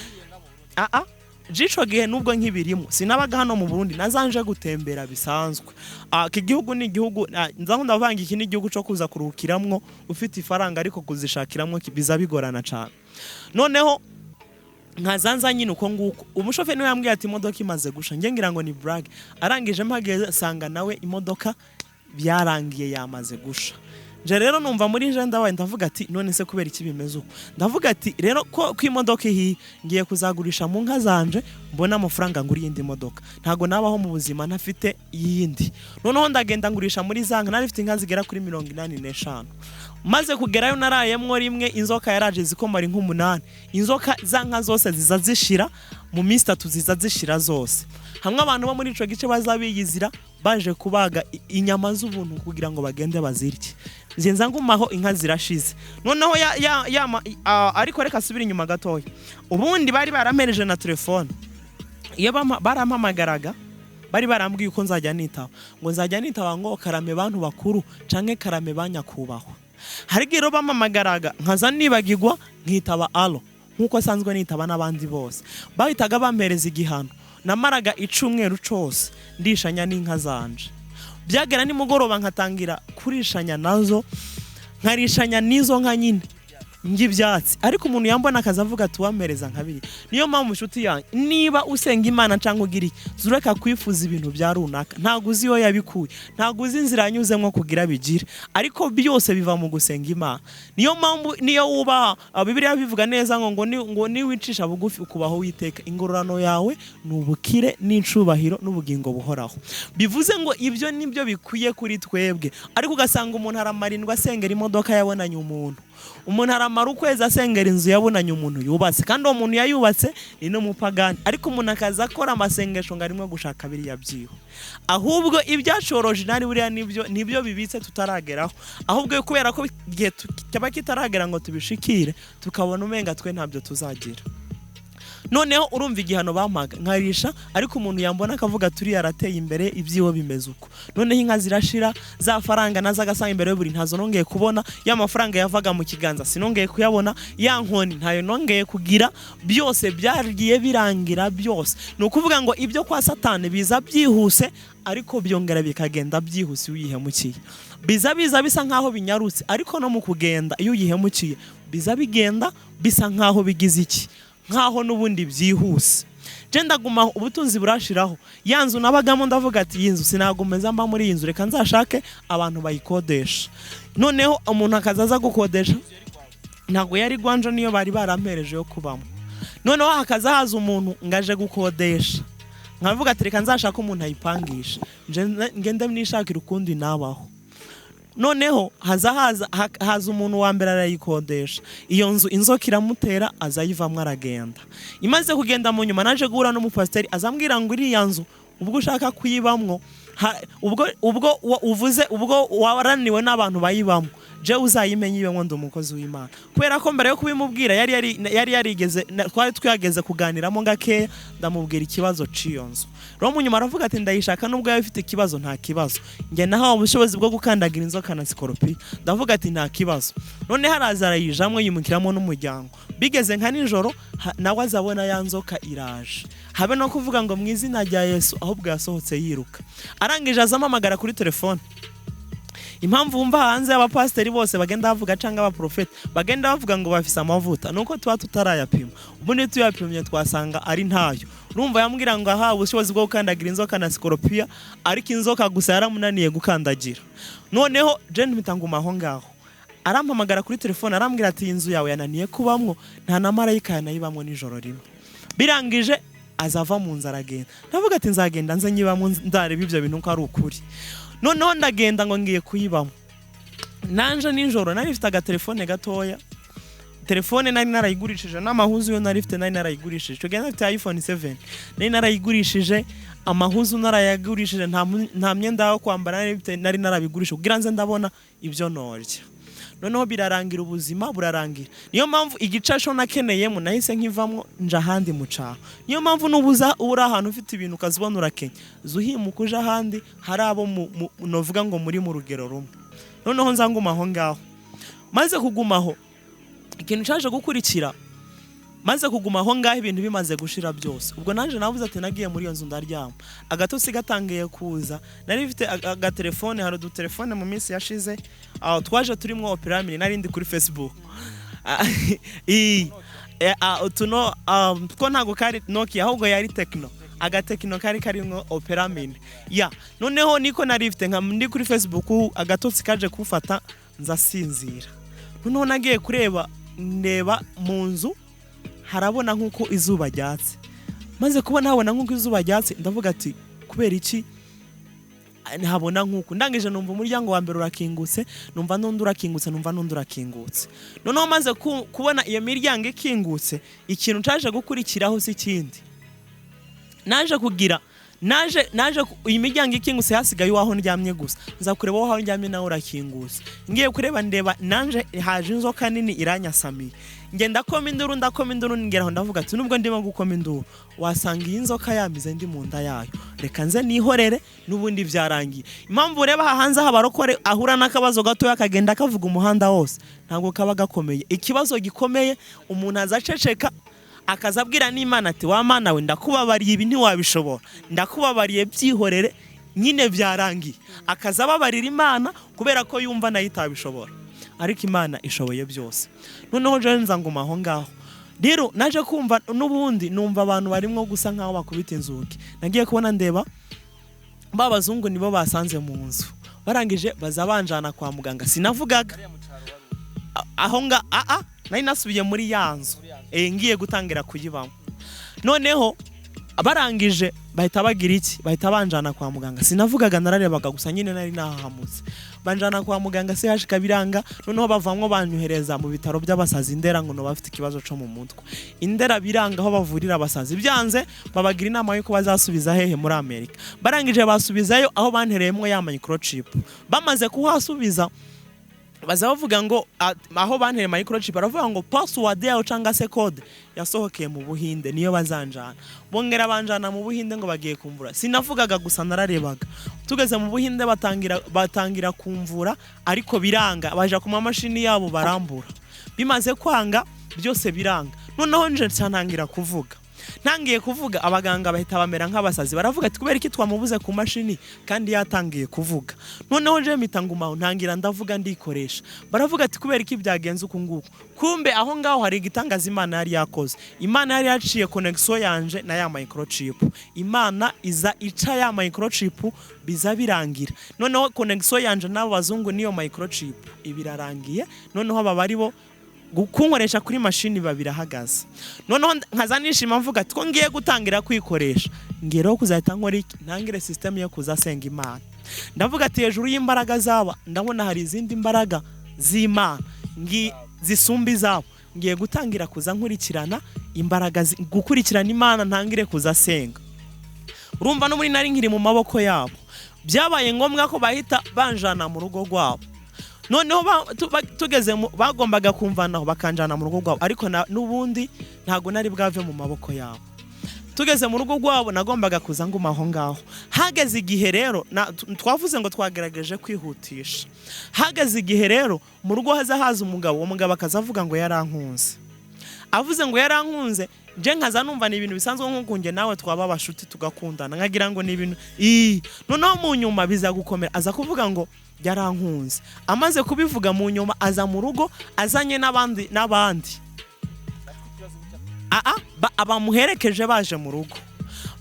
jico gihe nubwo nkibirimo sinabaga hano mu Burundi nazanje gutembera bisanzwe igihugu ni igihugu nzakunda bavanga iki ni igihugu cyo kuza kurukiramwo ufite ifaranga ariko kuzishakiramwo biza bigorana cyane noneho nkazanza nyine uko nguko umushoferi niwe yambwiye ati imodoka imaze gusha nge ngira ngo ni brag arangije mpageze sanga nawe imodoka byarangiye yamaze gusha je rero numva muri je ndavuga ati none se kubera iki bimeze uko ndavuga ati rero ko imodoka iyi ngiye kuzagurisha mu nka zanje mbona amafaranga nguri yindi modoka ntago nabaho mu buzima ntafite yindi noneho ndagenda ngurisha muri zanga narifite inka zigera kuri 85 maze kugerayo narayemwo rimwe inzoka yaraje zikomara nk'umunani inzoka zanka zose ziza zishira mu minsi 3 ziza zishira zose hamwe abantu bo muri ico gice bazabiyizira baje kubaga inyama z'ubuntu kugira ngo bagende bazirye nzenza ngumaho inka zirashize noneho ariko reka subira inyuma gatoya ubundi bari baramereje na telefone iyo barampamagaraga bari barambwiye uko nzajya nitaba ngo nzajya nitaba ngo karame bantu bakuru canke karame banyakubahwa hari gero bamamagaraga nkaza nibagirwa nkitaba alo nkuko sanzwe nitaba n'abandi bose bahitaga bampereza igihano namaraga icumweru cose ndishanya n'inka zanje byagera ni mugoroba nkatangira kurishanya nazo nkarishanya nizo nka nyine ngibyatsi ariko umuntu yambona akazavuga tuwamereza nkabiri niyo mpamvu inshuti yanyu niba usenga Imana cyangwa ugiri zureka kwifuza ibintu bya runaka ntago uzi yo yabikuye ntago uzi inzira yanyuzemo kugira bigire ariko byose biva mu gusenga Imana niyo mpamvu niyo uba Bibiliya bivuga neza ngo ni wicisha bugufi ukubaho witeka ingororano yawe nubukire n'incubahiro n'ubugingo buhoraho bivuze ngo ibyo nibyo bikuye kuri twebwe ariko ugasanga umuntu aramarindwa asengera imodoka yabonanye umuntu aramara ukwezi asengera inzu yabonanye umuntu yubatse kandi uwo muntu yayubatse ni n'umupagani ariko umuntu akaza akora amasengesho ngo arimo gushaka biriya byiho ahubwo ibyacoroje nari buriya nibyo bibitse tutarageraho ahubwo kubera ko igihe cyaba kitaragera ngo tubishikire tukabona umenga twe ntabyo tuzagira noneho urumva igihano bampaga nkarisha ariko umuntu yambona akavuga turi yarateye imbere ibyiwo bimeze uko noneho inka zirashira za faranga naza gasanga imbere buri ntazo nongeye kubona ya mafaranga yavaga mu kiganza sinongeye kuyabona ya nkoni ntayo nongeye kugira byose byagiye birangira byose nukuvuga ngo ibyo kwa Satani biza byihuse ariko byongera bikagenda byihuse uyihemukiye biza bisa nkaho binyarutse ariko no mu kugenda iyo uyihemukiye biza bigenda bisa nkaho bigize iki nkaho nubundi byihuse je ndaguma ubutunzi burashiraho yanzu nabagamo ndavuga ati yinzu sinagumeza mba muri yinzu reka nzashake abantu bayikodesha noneho umuntu akazaza gukodesha ntago yari gwanje niyo bari barampereje yo kubamo noneho hakaza haza umuntu ngaje gukodesha nkavuga ati reka nzashaka umuntu ayipangisha ngende nishakira ukundi nabaho noneho haza umuntu wa mbere arayikodesha iyo nzu inzoka iramutera azayivamwe aragenda imaze kugenda mu nyuma naje guhura n'umupasiteri azambwira ngo iriya nzu ubwo ushaka kuyibamwo ubwo uvuze ubwo waraniwe n'abantu bayibamwo je uzayimenye iwe ngo ndumukozi w'Imana kubera ko mbere yo kubimubwira yari yarigeze twari twageze kuganiramo ngake ndamubwira ikibazo ciyo nzu ro munyuma aravuga ati ndayishaka nubwo yafite ikibazo nta kibazo nge naho ubushobozi bwo gukandagira inzoka na skoropi ndavuga ati nta kibazo none haraza arayijamwe yimukiramo n'umuryango bigeze nka nijoro nawe azabona ya nzoka iraje habe no kuvuga ngo mu izina rya Yesu ahubwo yasohotse yiruka arangije azamamagara kuri telefone impamvu wumva hanze y'abapasiteri bose bagenda bavuga canga abaprofeti bagenda bavuga ngo bafise amavuta nuko tuba tutarayapima ubundi tuyapimye twasanga ari ntayo urumva yambwira ngo aha ubushobozi bwo gukandagira inzoka na sikoropia ariko inzoka gusa yaramunaniye gukandagira noneho je mpitanguma aho ngaho arampamagara kuri telefone arambwira ati inzu yawe yananiye kubamwo nta na marayika yanayibamwo nijoro rimwe birangije azava mu nzara agenda ndavuga ati nzagenda nze nyibamwo ndareba ibyo bintu ko ari ukuri noneho ndagenda ngo ngiye kuyibamo nanje ninjoro nari mfite agatelefone gatoya telefone nari narayigurishije n'amahuzu yo nari mfite nari narayigurishije cyo genda mfite iPhone 7 nari narayigurishije amahuzu narayagurishije nta myenda yo kwambara nari narabigurishije kugira nze ndabona ibyo norya noneho birarangira ubuzima burarangira niyo mpamvu igicasho nakeneyemo nahise nkivamwo nja handi mucaho niyo mpamvu nubuza uri ahantu ufite ibintu ukazibona urakenya zuhimuka uje ahandi hari abo novuga ngo muri mu rugero rumwe noneho nzanguma aho ngaho maze kugumaho ikintu cyaje gukurikira maze kuguma aho ngaho ibintu bimaze gushira byose ubwo nanje navuze ati nagiye muri iyo nzu ndaryama agatosi gatangiye kuza nari mfite agatelefone hari udutelefone mu minsi yashize aho twaje turimo Opera Mini nari ndi kuri Facebook tuno ko ntago kari Nokia ahubwo yari Tecno agatekino kari karimo Opera Mini noneho niko nari mfite nka ndi kuri Facebook agatosi kaje kufata nzasinzira noneho nagiye kureba ndeba mu nzu harabona nkuko izuba ryatse maze kubona habona nkuko izuba ryatse ndavuga ati kubera iki nhabona nkuko ndangije numva umuryango wa mbere urakingutse numva n'undi urakingutse noneho maze kubona iyo miryango ikingutse ikintu caje gukurikiraho si kindi naje iyi miryango ikingutse hasigaye waho ndyamye gusa nza kureba waho ndyamye nawe urakingutse ngiye kureba ndeba nanje haje inzoka nini iranyasamiye ngenda koma induru ngeraho ndavuga ati nubwo ndimo gukoma induru wasanga iyi nzoka yamize ndi mu nda yayo reka nze nihorere nubundi byarangiye impamvu ureba hanze habarokore ahura n'akabazo gato yakagenda kavuga umuhanda wose ntabwo kaba gakomeye ikibazo gikomeye umuntu azaceceka akazabwira n'Imana ati wa Mana we ndakubabariye ibi ntiwabishobora ndakubabariye byihorere nyine byarangiye akazababarira Imana kubera ko yumva nayo itabishobora ariko Imana ishoboye byose noneho je nzanguma aho ngaho rero naje kumva nubundi numva abantu barimo gusa nkaho bakubita inzuki nagiye kubona ndeba babazungu nibo basanze mu nzu barangije bazabanjana kwa muganga sinavugaga aho nga nari nasubiye muri yanzu ngiye gutangira kuyibamo noneho abarangije bahita bagira iki bahita banjana kwa muganga sinavugaga nararebaga gusa nyine nari nahahamutse banjana kwa muganga se hashika biranga noneho bavamwo banyohereza mu bitaro by'abasazi Ndera ngo no bafite ikibazo cyo mu mutwe Indera biranga aho bavurira abasazi byanze babagira inama yuko bazasubiza hehe muri Amerika barangije basubizayo aho bantereyemo ya microchip bamaze kuhasubiza baza bavuga ngo aho bantere microchip baravuga ngo password yawe cyangwa se code yasohokeye mu Buhinde niyo bazanjana bongera banjana mu Buhinde ngo bagiye kumvura sinavugaga gusa nararebaga tugeze mu Buhinde batangira kumvura ariko biranga baje ku mashini yabo barambura bimaze kwanga byose biranga noneho nje cyantangira kuvuga ntangiye kuvuga abaganga bahita bamera nk'abasazi baravuga ati kubera iki twamubuze ku mashini kandi yatangiye kuvuga noneho je mitangumaho ntangira ndavuga ndikoresha baravuga ati kubera iki byagenze uku nguku kumbe aho ngaho hari igitangaza Imana yari yakoze Imana yari yaciye connection yanje na ya microchip Imana iza ica ya microchip biza birangira noneho connection yanje n'abo bazungu niyo microchip ibirarangiye noneho baba bo gukunkoresha kuri mashini babirahagaze noneho nkazanishima mvuga ati ko ngiye gutangira kwikoresha ngero kuzahita nkora ntangire system yo kuzasenga Imana ndavuga ati hejuru y'imbaraga zaba ndabona hari izindi mbaraga z'Imana zisumba izabo ngiye gutangira kuza nkurikirana imbaraga gukurikirana Imana ntangire kuzasenga urumva no muri nari nkiri mu maboko yabo byabaye ngombwa ko bahita banjana mu rugo rwabo noneho tugeze bagombaga kumvanaho bakanjana mu rugo rwabo ariko n'ubundi ntago nari bwave mu maboko yabo tugeze mu rugo rwabo nagombaga kuza nguma aho ngaho hageze igihe rero twavuze ngo twagerageje kwihutisha hageze igihe rero mu rugo haza umugabo akazavuga ngo yarankunze avuze ngo yarankunze je nkaza numva ni ibintu bisanzwe nk'ukunge nawe twaba abashuti tugakundana nkagira ngo ni ibintu noneho mu nyuma biza gukomera aza kuvuga ngo yarankunze amaze kubivuga mu nyuma aza mu rugo azanye n'abandi abamuherekeje baje mu rugo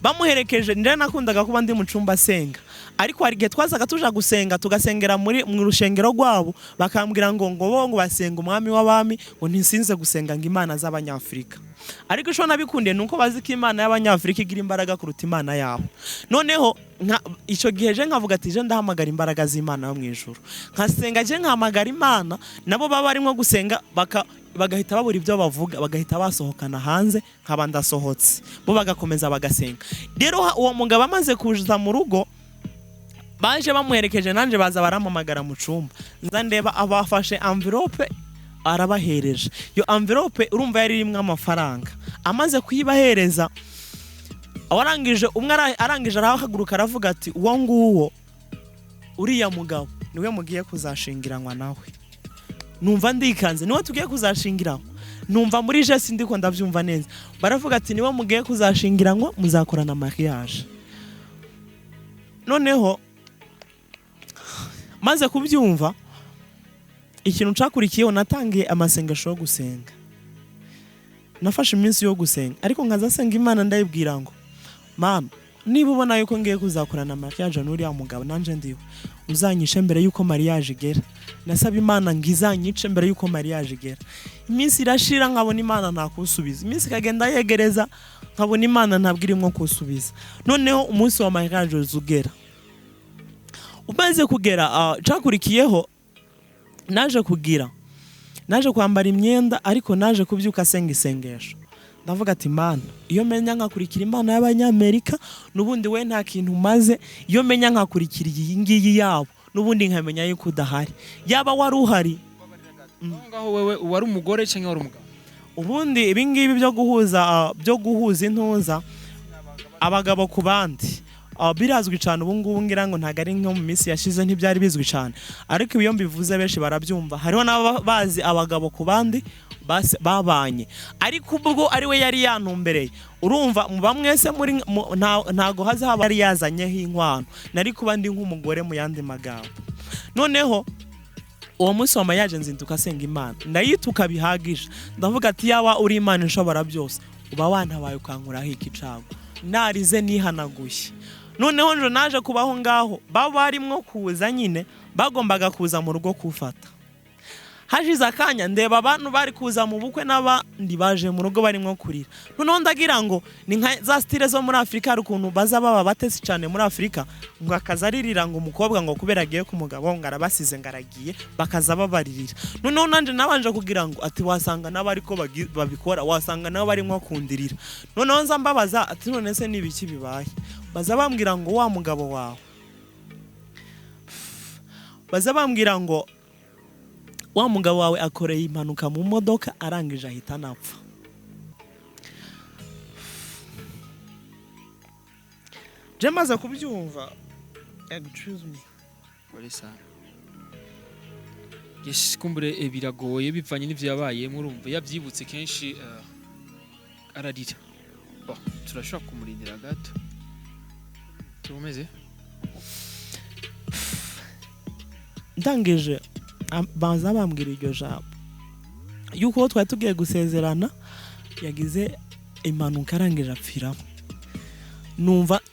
bamuherekeje nje nakundaga kuba ndi mu cumba senga ariko hari gihe twazaga tuja gusenga tugasengera mu rushengero rwabo bakambwira ngo bo basenga umwami w'abami ngo ntisinze gusenga ngo Imana z'Abanyafrika ariko sho nabikundiye nuko bazi ko Imana y'Abanyafrika igira imbaraga kuruta Imana yabo noneho ico gihe je nkavuga ati je ndahamagara imbaraga z'Imana yo mu ijuru nkasenga je nkahamagara Imana nabo baba barimo gusenga bagahita babura ibyo bavuga bagahita basohokana hanze nkaba ndasohotse bo bagakomeza bagasenga rero uwo mugabo amaze kuza mu rugo baje bamuherekeje nanje baza baramamagara mu cumba nza ndeba abafashe envelope arabahereje yo envelope urumva yari irimwe amafaranga amaze kuyibahereza awarangije arangije arahaguruka aravuga ati uwo nguwo uriya mugabo niwe mugiye kuzashingiranywa nawe numva ndikanze niwe tugiye kuzashingiranywa numva muri je sindiko ndavyumva neza baravuga ati niwe mugiye kuzashingiranywa muzakorana mariage noneho maze kubyumva ikintu cakurikiyeho natangiye amasengesho yo gusenga nafashe iminsi yo gusenga ariko nkaza senga Imana ndayibwira ngo mama niba ubona yuko ngiye kuzakorana mariage n'uriya mugabo nanje ndiwe uzanyishe mbere yuko mariage igera nasaba Imana ngizanyice mbere yuko mariage igera iminsi irashira nkabona Imana ntakusubiza iminsi kagenda yegereza nkabona Imana ntabwirimo kusubiza noneho umunsi wa mariage uzugera umaze kugera cakurikiyeho naje kwambara imyenda ariko naje kubyuka senga isengesho ndavuga ati Imana iyo menya nkakurikira Imana y'Abanyamerika nubundi we nta kintu maze iyo menya nkakurikira iyi ngiyi yabo nubundi nkamenya yuko udahari yaba wari uhari ngaho wewe wari umugore cyangwa wari umugabo ubundi ibi ngibi byo guhuza intuza abagabo ku bandi birazwi cyane ubu ngubu ngira ngo ntago ari nko mu minsi yashize ntibyari bizwi cyane ariko iyo mbivuze benshi barabyumva hariho n'abazi abagabo ku bandi babanye ariko ubwo ari we yari yantumbereye urumva bamwese muri ntago hazaba yari yazanyeho inkwano nari kuba ndi nk'umugore mu yandi magambo noneho uwo munsi wa mariage nzinduka senga Imana ndayituka bihagije ndavuga ati yawa uri Imana ishobora byose uba wantabaye ukankuraho iki cago narize nihanaguye noneho nje naje kubaho ngaho baba barimo kuza nyine bagombaga kuza mu rugo kufata hashize akanya ndeba abantu bari kuza mu bukwe n'abandi baje mu rugo barimo kurira noneho ndagira ngo ni nka za style zo muri Afrika hari ukuntu baza baba batesi cyane muri Afrika ngo akazaririra ngo umukobwa ngo kubera agiye ku mugabo ngo arabasize ngaragiye bakaza babaririra noneho nanje nabanje kugira ngo ati wasanga n'abari ko babikora wasanga nabo barimo kundirira noneho nza mbabaza ati none se nibiki bibaye baza bambwira ngo wa mugabo wawe baza bambwira ngo wa mugabo wawe akoreye impanuka mu modoka arangije ahita anapfa. Je maze kubyumva excuse me Barisa Yes, kumbure biragoye bivanye n'ivyo yabaye murumva yavyibutse kenshi ararira. Bon, turashobora kumurindira gato. Tumeze? Ndangije baza bambwira iryo jambo yuko twari tugiye gusezerana yagize impanuka arangije apfiramo.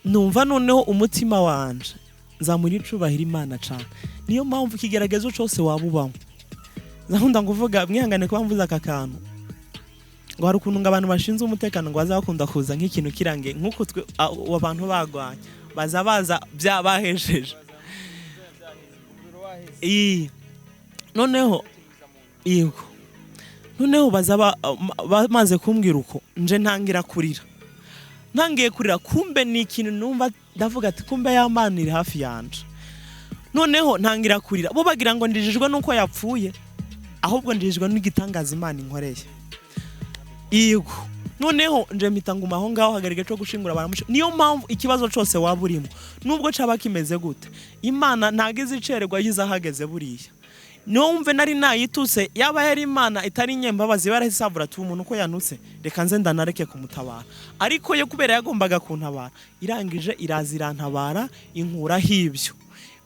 Numva noneho umutima wanje nzamuri cubahira Imana cyane. Niyo mpamvu kigeragezo cyose wabubamo nkunda kuvuga mwihangane ko mvuze aka kantu ngo hari ukuntu abantu bashinze umutekano ngo bazakunda kuza nk'ikintu kirange nk'uko abantu bagwanye baza byabahesheje noneho baza bamaze kumbwira uko nje ntangiye kurira kumbe ni ikintu numva ndavuga ati kumbe y'Imana iri hafi yanje. Noneho ntangira kurira bo bagira ngo ndijijwe nuko yapfuye ahubwo ndijijwe n'igitangaza Imana inkoreye. Noneho nje mitanguma aho ngaho hagarike cyo gushingura abantu. Niyo mpamvu ikibazo cyose waburimo nubwo caba kimeze gute Imana ntagize icererwa yizahageze buriya. Numve nari nayituse yaba yari Imana itari nyembabazi barahise tu umuntu ko yanutse reka nze ndanareke kumutabara, ariko yo kubera yagombaga kuntabara irangije irazirantabara inkura hibyo.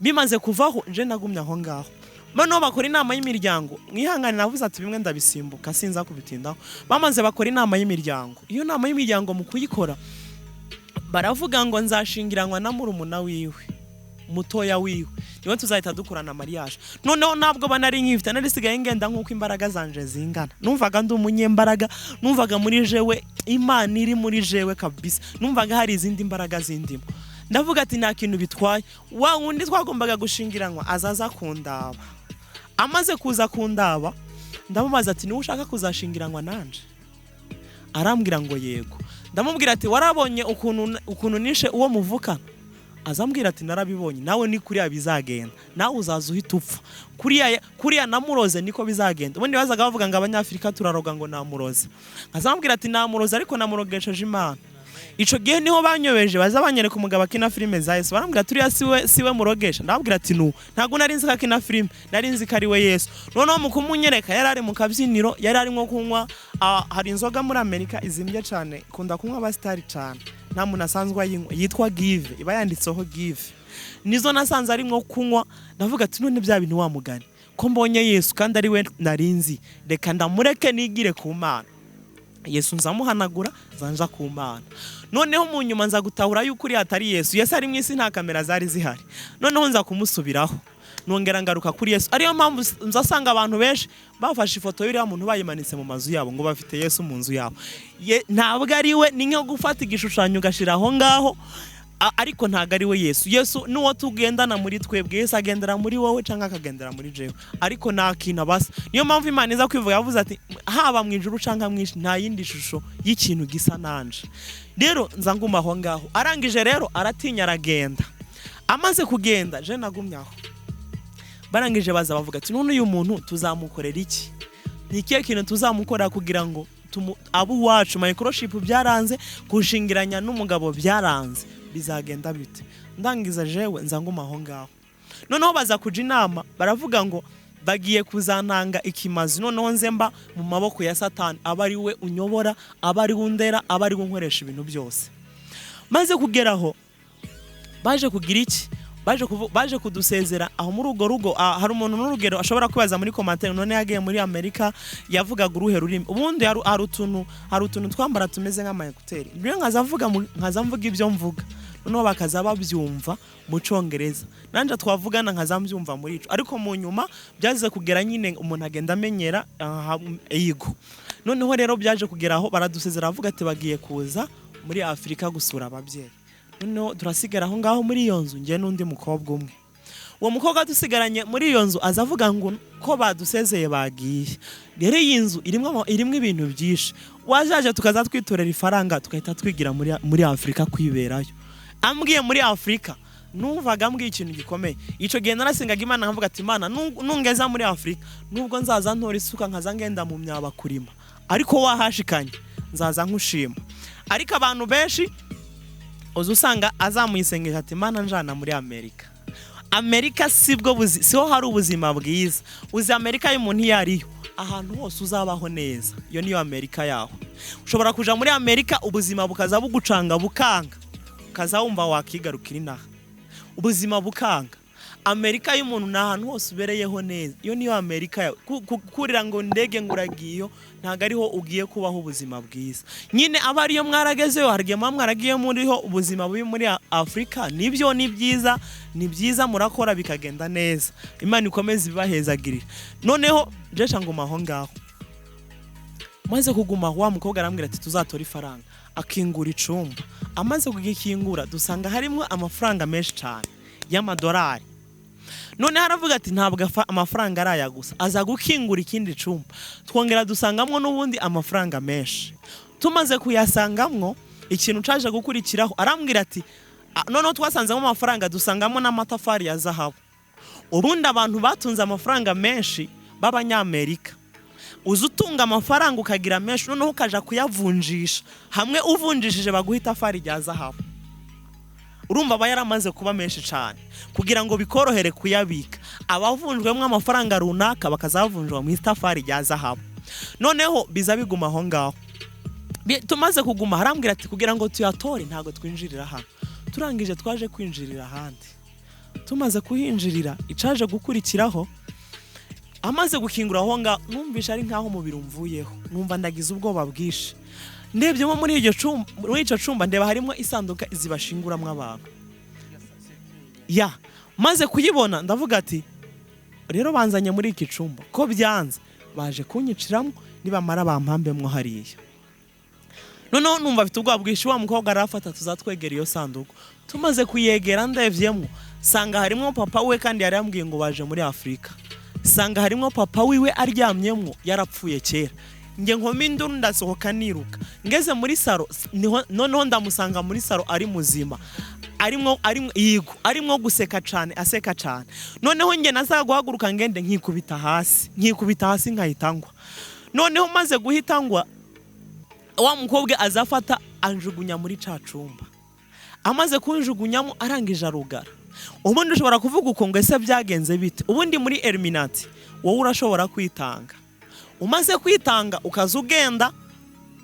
Bimaze kuvaho je nagumya aho ngaho. Bano bakora inama y'imiryango mwihangane navuze ati bimwe ndabisimbuka sinza kubitindaho. Bamaze bakora inama y'imiryango. Iyo nama y'imiryango mu kuyikora baravuga ngo nzashingiranwa na murumuna wiwe mutoya wiwe niwe tuzahita dukorana mariage. Noneho ntabwo banari nkifite narisigaye ngenda nkuko imbaraga zanje zingana. Numvaga ndi umunyembaraga, numvaga muri jewe Imana iri muri jewe kabisa, numvaga hari izindi mbaraga zindimo. Ndavuga ati nta kintu bitwaye. Wa wundi twagombaga gushingiranwa azaza kundaba. Amaze kuza kundaba ndamubaza ati niwe ushaka kuzashingiranwa nanje? Arambwira ngo yego. Ndamubwira ati warabonye ukuntu nishe uwo muvukana? Azambwira ati narabibonye, nawe ni kuriya bizagenda, nawe uzaza uhita upfa. Kuriya namuroze niko bizagenda. Ubundi bazaga bavuga ngo abanyafrika turaroga ngo namuroze. Azambwira ati namuroze ariko namurogesheje Imana. Ico gihe niho banyobeje baza banyereka umugabo akina filime za Yesu. Barambwira turiya siwe murogesha. Ndababwira ati ntago nari nzi ko akina filime, nari nzi ko ari we Yesu. Noneho mu kumunyereka yari ari mu kabyiniro, yari arimo kunywa hari inzoga muri Amerika izimbye cyane, kunda kunywa abastari cyane. Nta muntu asanzwe ayinywa yitwa Give, iba yanditseho Give. Nizo nasanze arimo kunywa. Ndavuga ati none bya bintu wa mugani ko mbonye Yesu kandi ari we narinzi, reka ndamureke nigire ku Mana. Yesu nzamuhanagura zanja ku Mana. Noneho mu nyuma nza gutahura yuko uri atari Yesu. Yesu ari mwisi nta kamera zari zihari. Noneho nza kumusubiraho nongera ngaruka kuri Yesu. Ariyo mpamvu nzasanga abantu benshi bafashe ifoto y'uriya muntu bayimanitse mu mazu yabo ngo bafite Yesu mu nzu yabo. Ntabwo ari we, ni nko gufata igishushanyo ugashira aho ngaho, ariko ntago ari we Yesu. Yesu nuwo tugendana muri twebwe, Yesu agendera muri wowe cyangwa akagendera muri jewe, ariko nta kintu basa. Niyo mpamvu Imana iza kwivuga yavuze ati haba mu ijuru cyangwa mwishi nta yindi shusho y'ikintu gisa nanje. Rero nza nguma aho ngaho. Arangije rero aratinya aragenda. Amaze kugenda je nagumyaho. Barangije baza bavuga ati none uyu muntu tuzamukorera iki? Ni ikihe kintu tuzamukorera kugira ngo abo wacu microchip byaranze kushingiranya n'umugabo byaranze bizagenda bite? Ndangiza jewe nza nguma aho ngaho. Noneho baza kuja inama baravuga ngo bagiye kuzantanga ikimazi, noneho nzemba mu maboko ya Satani, abari we unyobora, abari wundera, abari nkoresha ibintu byose. Maze kugeraho baje kugira iki? Baje kudusezera aho muri ugo rugo. Hari umuntu n'urugero ashobora kwibaza muri commentaire, none yagiye muri Amerika yavugaga uruhe rurimi. Ubundi hari utuntu twambara tumeze nk'amayekuteri. Byo nkaza mvuga ibyo mvuga, noneho bakaza babyumva mu Congereza, nanje twavugana nkazambyumva muri ico. Ariko mu nyuma byazize kugera nyine umuntu agenda amenyera yigo. Noneho rero byaje kugeraho baradusezera avuga ati bagiye kuza muri Afrika gusura ababyeyi. Noneho turasigara aho ngaho muri iyo nzu ngiye n'undi mukobwa umwe. Uwo mukobwa dusigaranye muri iyo nzu azavuga ngo ko badusezeye bagiye. Rero iyi nzu irimo ibintu byinshi. Wajaje tukaza twitorera ifaranga tukahita twigira muri Afrika kwiberayo. Ambwiye muri Afrika numvaga mbwiye ikintu gikomeye. Ico gihe narasengaga Imana nkavuga ati Imana nungeza muri Afrika nubwo nzaza ntora isuka nkaza ngenda mu myaba kurima, ariko wahashikanye nzaza nkushima. Ariko abantu benshi uzusanga azamuyisengesha ati Imana njana muri Amerika siho hari ubuzima bwiza. Uzi Amerika y'umuntu yariyo ahantu hose uzabaho neza, iyo niyo Amerika yaho. Ushobora kuja muri Amerika ubuzima bukaza bugucanga bukanga, ukaza wumva wakigarukira inaha, ubuzima bukanga. Amerika y'umuntu na ahantu hose ubereyeho neza, iyo niyo Amerika yawe. Kurira ngo ndege nguragiyo ntago ariho ugiye kubaho ubuzima bwiza. Nyine aba ariyo mwaragezeyo, harige mwaragiye muriho ubuzima bubi muri Afrika, nibyo ni byiza murakora bikagenda neza. Imana ikomeze ibahezagirira. Noneho jesha nguma aho ngaho, maze kuguma wa mukobwa arambwira ati tuzatora ifaranga, akingura icumba. Amaze kugikingura dusanga harimo amafaranga menshi cyane y'amadolari. None haravuga ati ntabwo amafaranga araya gusa, aza gukingura ikindi cumba, twongera dusangamwo n'ubundi amafaranga menshi. Tumaze kuyasangamwo, ikintu caje gukurikiraho arambwira ati noneho twasanzemo amafaranga dusangamo n'amatafari ya zahabu. Ubundi abantu batunze amafaranga menshi b'Abanyamerika, uzutunga amafaranga ukagira menshi noneho ukaja kuyavunjisha, hamwe uvunjishije baguha itafari rya zahabu. Urumva aba yaramaze kuba menshi cyane kugira ngo bikorohere kuyabika. Abavunjwemo amafaranga runaka bakazavunjwa mu itafari rya zahabu. Noneho biza biguma aho ngaho. Tumaze kuguma harambwira ati kugira ngo tuyatore ntago twinjirira hano. Turangije twaje kwinjirira ahandi. Tumaze kuhinjirira icaje gukurikiraho, amaze gukingura aho ngaho numvisha ari nkaho umubiri umvuyeho, numva ndagize ubwoba bwishi. Ndebyemo muri ico cumba ndeba harimo isanduka zibashinguramwe abantu. Maze kuyibona ndavuga ati rero banzanye muri iki cumba ko byanze, baje kunyiciramo nibamara bampambemwo hariya. Noneho numva afite ubwoba bwishi, wa mukobwa arafata tuzatwegera iyo sanduku. Tumaze kuyegera ndevyemo sanga harimo papa we kandi yari yambwiye ngo baje muri Afrika. Sanga harimo papa wiwe aryamyemwo yarapfuye kera. Nge nkoma induru ndasohoka niruka, ngeze muri saro noneho ndamusanga muri saro ari muzima, arimo guseka cyane, aseka cyane. Noneho nge naza guhaguruka ngende nkikubita hasi nkahitangwa. Noneho maze guhitangwa wa mukobwa azafata anjugunya muri cacumba. Amaze kunjugunyamo arangije arugara. Ubundi ushobora kuvuga uko ngo ese byagenze bite? Ubundi muri Illuminati wowe urashobora kwitanga. Umaze kwitanga ukaza ugenda,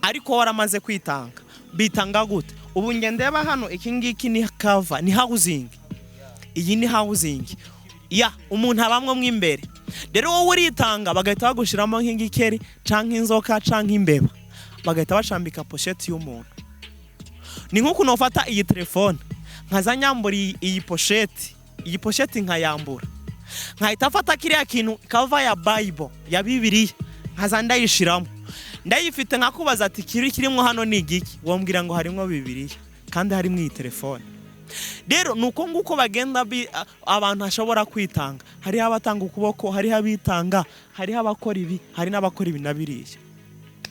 ariko waramaze kwitanga bitanga gute? Ubu ngendeba hano iki ngiki ni cover, ni housing. Iyi ni housing. Umuntu abamwe mwimbere. Rero wowe uritanga bagahita bagushiramo nk'ingikeri canke inzoka canke imbeba, bagahita bacambika pochette y'umuntu. Ni nkuko nofata iyi telefone nkaza nyambura iyi pochette nkayambura, nkahita afata kiriya kintu cover ya Bible ya Bibiliya nkaza ndayishiramo, ndayifite nkakubaza ati kirimo hano ni igiki, wombwira ngo harimo Bibiliya kandi harimo iyi telefone. Rero nuko nguko bagenda abantu ashobora kwitanga. Hari abatanga ukuboko, hari abitanga, hari abakora ibi, hari n'abakora ibi nabiriye.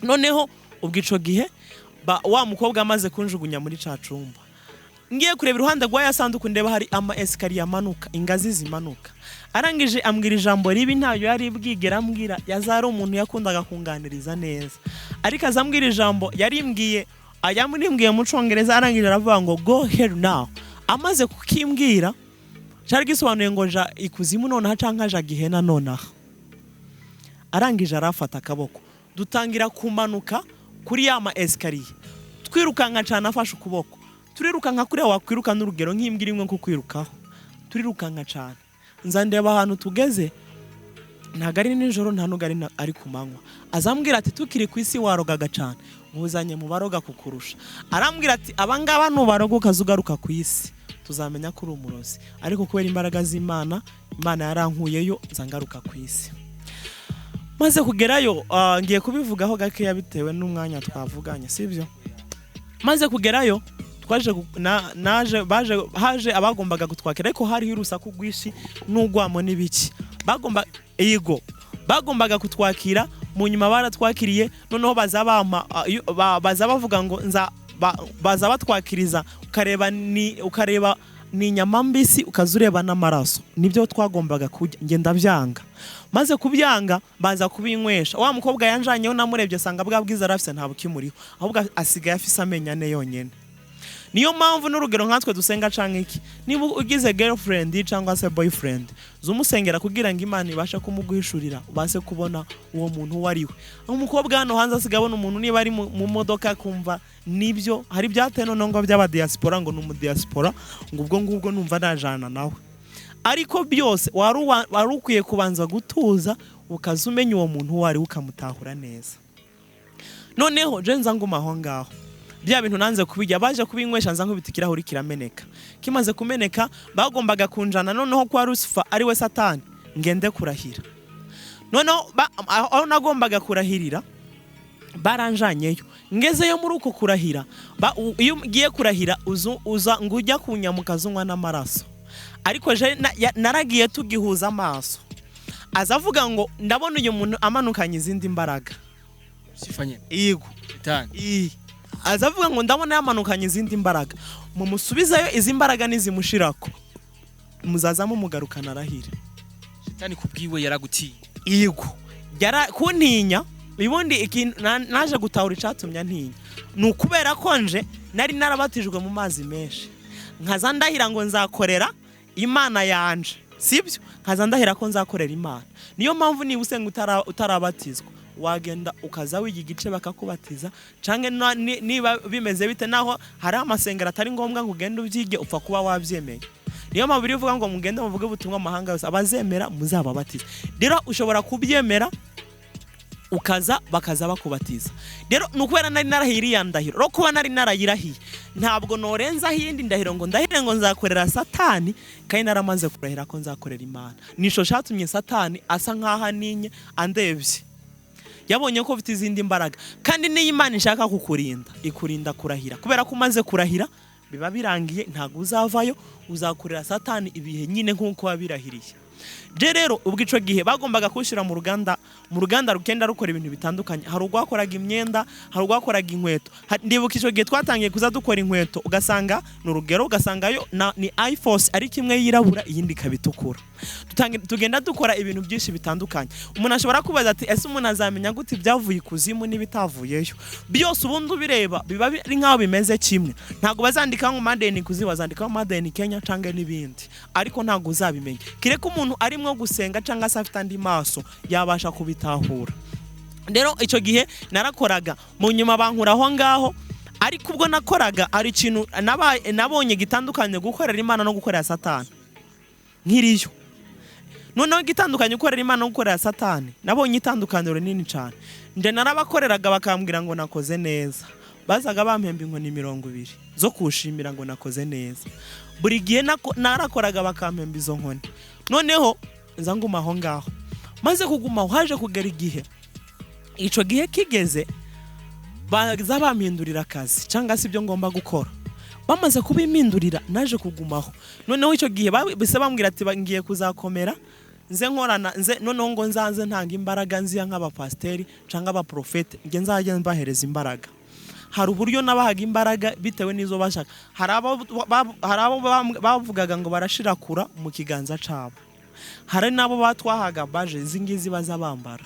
Noneho ubwico gihe wa mukobwa amaze kunjugunya muri cacumba, ngiye kureba iruhande rwa yasanduku ndeba hari ama escalier amanuka, ingazi zimanuka. Arangije ambwira ijambo ribi ntayo yari bwigera ambwira, yazari umuntu yakundaga kunganiriza neza. Ariko azambwira ijambo yarimbwiye, ayamurimbwiye mu Congereza, arangije aravuga ngo go here now. Amaze kukimbwira cyari gisobanuye ngo ja ikuzimu none canka ja gihena nonaha. Arangije arafata akaboko, dutangira kumanuka kuri ya ma escalier, twirukanka cyane afashe ukuboko. Turirukanka kuri wakwiruka n'urugero nk'imbwa imwe ko kwirukaho, turirukanka cyane. Nzandeba ahantu tugeze ntago ari nijoro nta nugari ari kumanywa. Azambwira ati tukiri ku isi warogaga cyane, muzanye mu baroga kukurusha. Arambwira ati abangaba nubaroga ukazugaruka ku isi tuzamenya ko uri umurozi, ariko kubera imbaraga z'Imana, Imana yarankuyeyo nzangaruka ku isi. Maze kugerayo ngiye kubivugaho gake yabitewe n'umwanya twavuganye, sibyo? Maze kugerayo haje abagombaga gutwakira, ariko hari urusaku rwinshi n'ugwamo n'ibiki. Bagombaga kutwakira, mu nyuma baratwakiriye. Noneho baza bavuga ngo baza batwakiriza, ukareba ni inyama mbisi ukazureba n'amaraso nibyo twagombaga kujya ngenda byanga maze kubyanga baza kubinywesha wa mukobwa yanjanyeho namurebye sanga bwa bwiza rafise nta bukimuriho ahubwo asigaye afise amenyane yonyene niyo mpamvu n'urugero nkatwe dusenga canke iki niba ugize girlfriend cyangwa se boyfriend zumusengera kugira ngo Imana ibashe kumuguhishurira ubase kubona uwo muntu wariwe umukobwa hano hanze asigabona umuntu niba ari mu modoka kumva nibyo hari byateno ngo by'aba diaspora ngo numu diaspora ngo ubwo ngubwo numva najana nawe ariko byose wari ukwiye kubanza gutuza ukazumenya uwo muntu wari ukamutahura neza noneho je nza ngumaho ngaho bya bintu nanze kubijya baje kubinywesha nza nkubitikira huri kirameneka kimaze kumeneka bagombaga kunjana noneho kwa Lucifer ari we Satani ngende kurahira noneho aho nagombaga kurahirira baranjanyeyo ngezeyo muri uko kurahira iyo ugiye kurahira uza ngujya kunyamuka zunwa n'amaraso ariko je naragiye tugihuza amaso azavuga ngo ndabona uyu muntu amanukanye izindi mbaraga sifanye yego Shetani azavuga ngo ndabona yamanukanye izindi mbaraga mumusubizayo izi mbaraga nizimushirako muzazamo mugarukana arahira Shetani kubwiwe yaragutiye yego kuntinya bibundi ikintu naje gutahura icatumya ntinya nukubera konje nari narabatijwe mu mazi menshi nkaza ndahira ngo nzakorera Imana yanje sibyo nkaza ndahira ko nzakorera Imana niyo mpamvu niba usenga utarabatizwa wagenda ukaza wigi gice bakakubatiza canke niba bimeze bite naho hari amasengero atari ngombwa ngo ugende ubyige upfa kuba wabyemeye niyo mpamvu bivuga ngo mugende muvuge ubutumwa amahanga yose abazemera muzababatiza rero ushobora kubyemera ukaza bakaza bakubatiza rero nukubera nari narahiriye ndahiro ro kuba nari narayirahiye ntabwo norenza hindi ndahiro ngo ndahire ngo nzakorera Satani kandi naramaze kurahira ko nzakorera Imana nisho shatumye Satani asa nkaha ninye andebye yabonye ko ufite izindi mbaraga kandi niyo Imana ishaka kukurinda ikurinda kurahira kubera ko umaze kurahira biba birangiye ntago uzavayo uzakorera Satani ibihe nyine nkuko wabirahiriye je rero ubwo ico gihe bagombaga kushira mu ruganda rukenda rukora ibintu bitandukanye hari ugwakoraga imyenda hari ugwakoraga inkweto ndibuka ico gihe twatangiye kuza dukora inkweto ugasanga n'urugero ugasanga yo ni iForce ari kimwe yirabura iyindi kabitukura tugenda dukora ibintu byinshi bitandukanye umuntu ashobora kubaza ati ese umuntu azamenya gute byavuye kuzimu n'ibitavuyeyo byose ubundi ubireba biba ari nkaho bimeze kimwe ntago bazandika ngo Madeni kuzi bazandika Madeni Kenya canke n'ibindi ariko ntago uzabimenya kireka umuntu arimwo gusenga canke afite andi maso yabasha kubitahura rero ico gihe narakoraga mu nyuma bankuraho ngaho ariko ubwo nakoraga ari ikintu nabonye gitandukanye gukorera Imana no gukorera Satani nkiriyo noneho gitandukanye gukorera Imana no gukorera Satani nabonye itandukaniro rinini cyane nde narabakoreraga bakambwira ngo nakoze neza bazaga bampemba inkoni 200 zo kushimira ngo nakoze neza buri gihe narakoraga bakampemba izo nkoni noneho nza ngumaho ngaho maze kugumaho haje kugera igihe ico gihe kigeze baza bampindurira akazi cyangwa se ibyo ngomba gukora bamaze kubimpindurira naje kugumaho noneho ico gihe bise bambwira ati ngiye kuzakomera nze nkorana noneho ngo nzanze ntanga imbaraga nziya nk'abapasteri cyangwa abaprofete nge nzajya mbahereza imbaraga hari uburyo nabahaga imbaraga bitewe n'izo bashaka hari abo bavugaga ngo barashirakura mu kiganza cabo hari nabo batwahaga baje zingizi bazabambara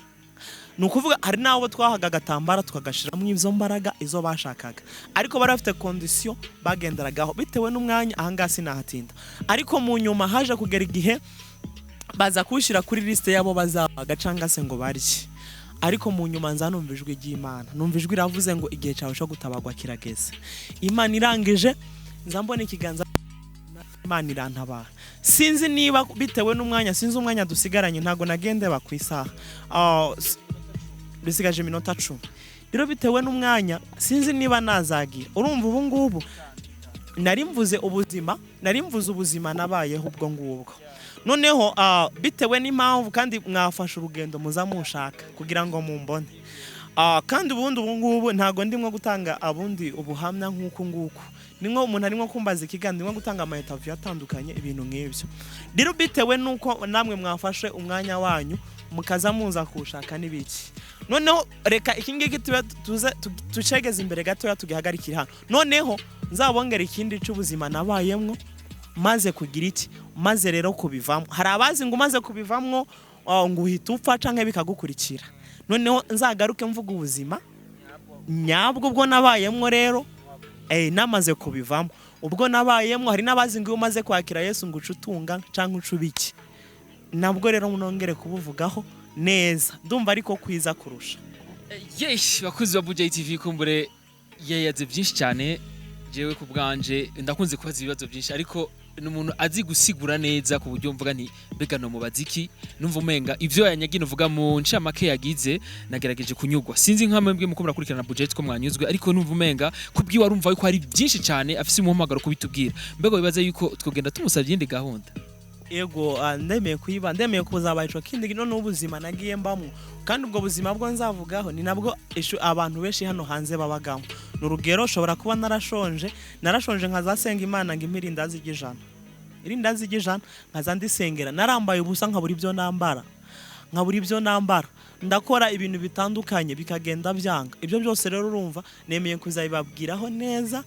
nukuvuga hari nabo twahaga gatambara tukagashiramo izo mbaraga izo bashakaga ariko barafite condition bagenderagaho bitewe n'umwanya ahangasi nahatinda ariko mu nyuma haje kugera igihe baza kushira kuri liste yabo bazabaga canga se ngo barye ariko mu nyuma nzanumvijwe ry'Imana numvijwe iravuze ngo igihe cyawe cyo gutabagwa kirageze Imana irangije nzambone ikiganza Imana irantabara sinzi niba bitewe n'umwanya sinzi umwanya dusigaranye ntago nagende bakwisaha bisigaje iminota 10 rero bitewe n'umwanya sinzi niba nazagira urumva ubu ngubu narimvuze ubuzima nabayeho ubwo ngubwo noneho bitewe n'impamvu kandi mwafasha urugendo muzamushaka kugira ngo mumbone kandi ubundi ubu ngubu ntago ndimwe gutanga abundi ubuhamya nk'uko nguko ninko umuntu arimo kumbaza ikigandi ngo gutanga ama interview atandukanye ibintu nk'ibyo rero bitewe nuko namwe mwafashe umwanya wanyu mukaza muza kushaka nibiki noneho reka ikingiki tucegeze imbere gato tugihagarikira hano noneho nzabongera ikindi cy'ubuzima nabayemwo maze kugira iki maze rero kubivamo. Hari abazi ngo umaze kubivamwo ngo uhita upfa canke bikagukurikira. Noneho nzagaruke mvuga ubuzima nyabwo ubwo nabayemwo rero namaze kubivamo. Ubwo nabayemwo hari nabazi ngo umaze kwakira Yesu ngo ucutunga canke ucubiki. Nabwo rero munongere kubuvugaho neza. Ndumva ariko kwiza kurusha. Yesh bakuzi ba Buja TV kumbure yayaze byinshi cyane. Jewe ku bwanje ndakunze kubaza ibibazo byinshi ariko n'umuntu azi gusigura neza ku buryo mvuga nti mbega no mubaziki numva umenga ivyo yanyagino uvuga mu ncamake yagize nagerageje kunyugwa. Sinzi nkamwe muko murakurikirana budget ko mwanyuzwe ariko numva umenga kubwi warumva yuko hari byinshi cyane afise umuhamagaro kubitubwira. Mbega bibaza yuko twogenda tumusavye indi gahunda. Ego ndemeye kuyiba ndemeye kuzabaye ico kindi none ubuzima nagiye mbamwe kandi ubwo buzima bwo nzavugaho ni nabwo abantu benshi hano hanze babagamo. N'urugero ushobora kuba narashonje nkazasenga Imana ngo imirindazi y'ijana irindazi y'ijana nkazandisengera narambaye ubusa nkabura ibyo nambara ndakora ibintu bitandukanye bikagenda byanga. Ibyo byose rero urumva nemeye kuzabibabwiraho neza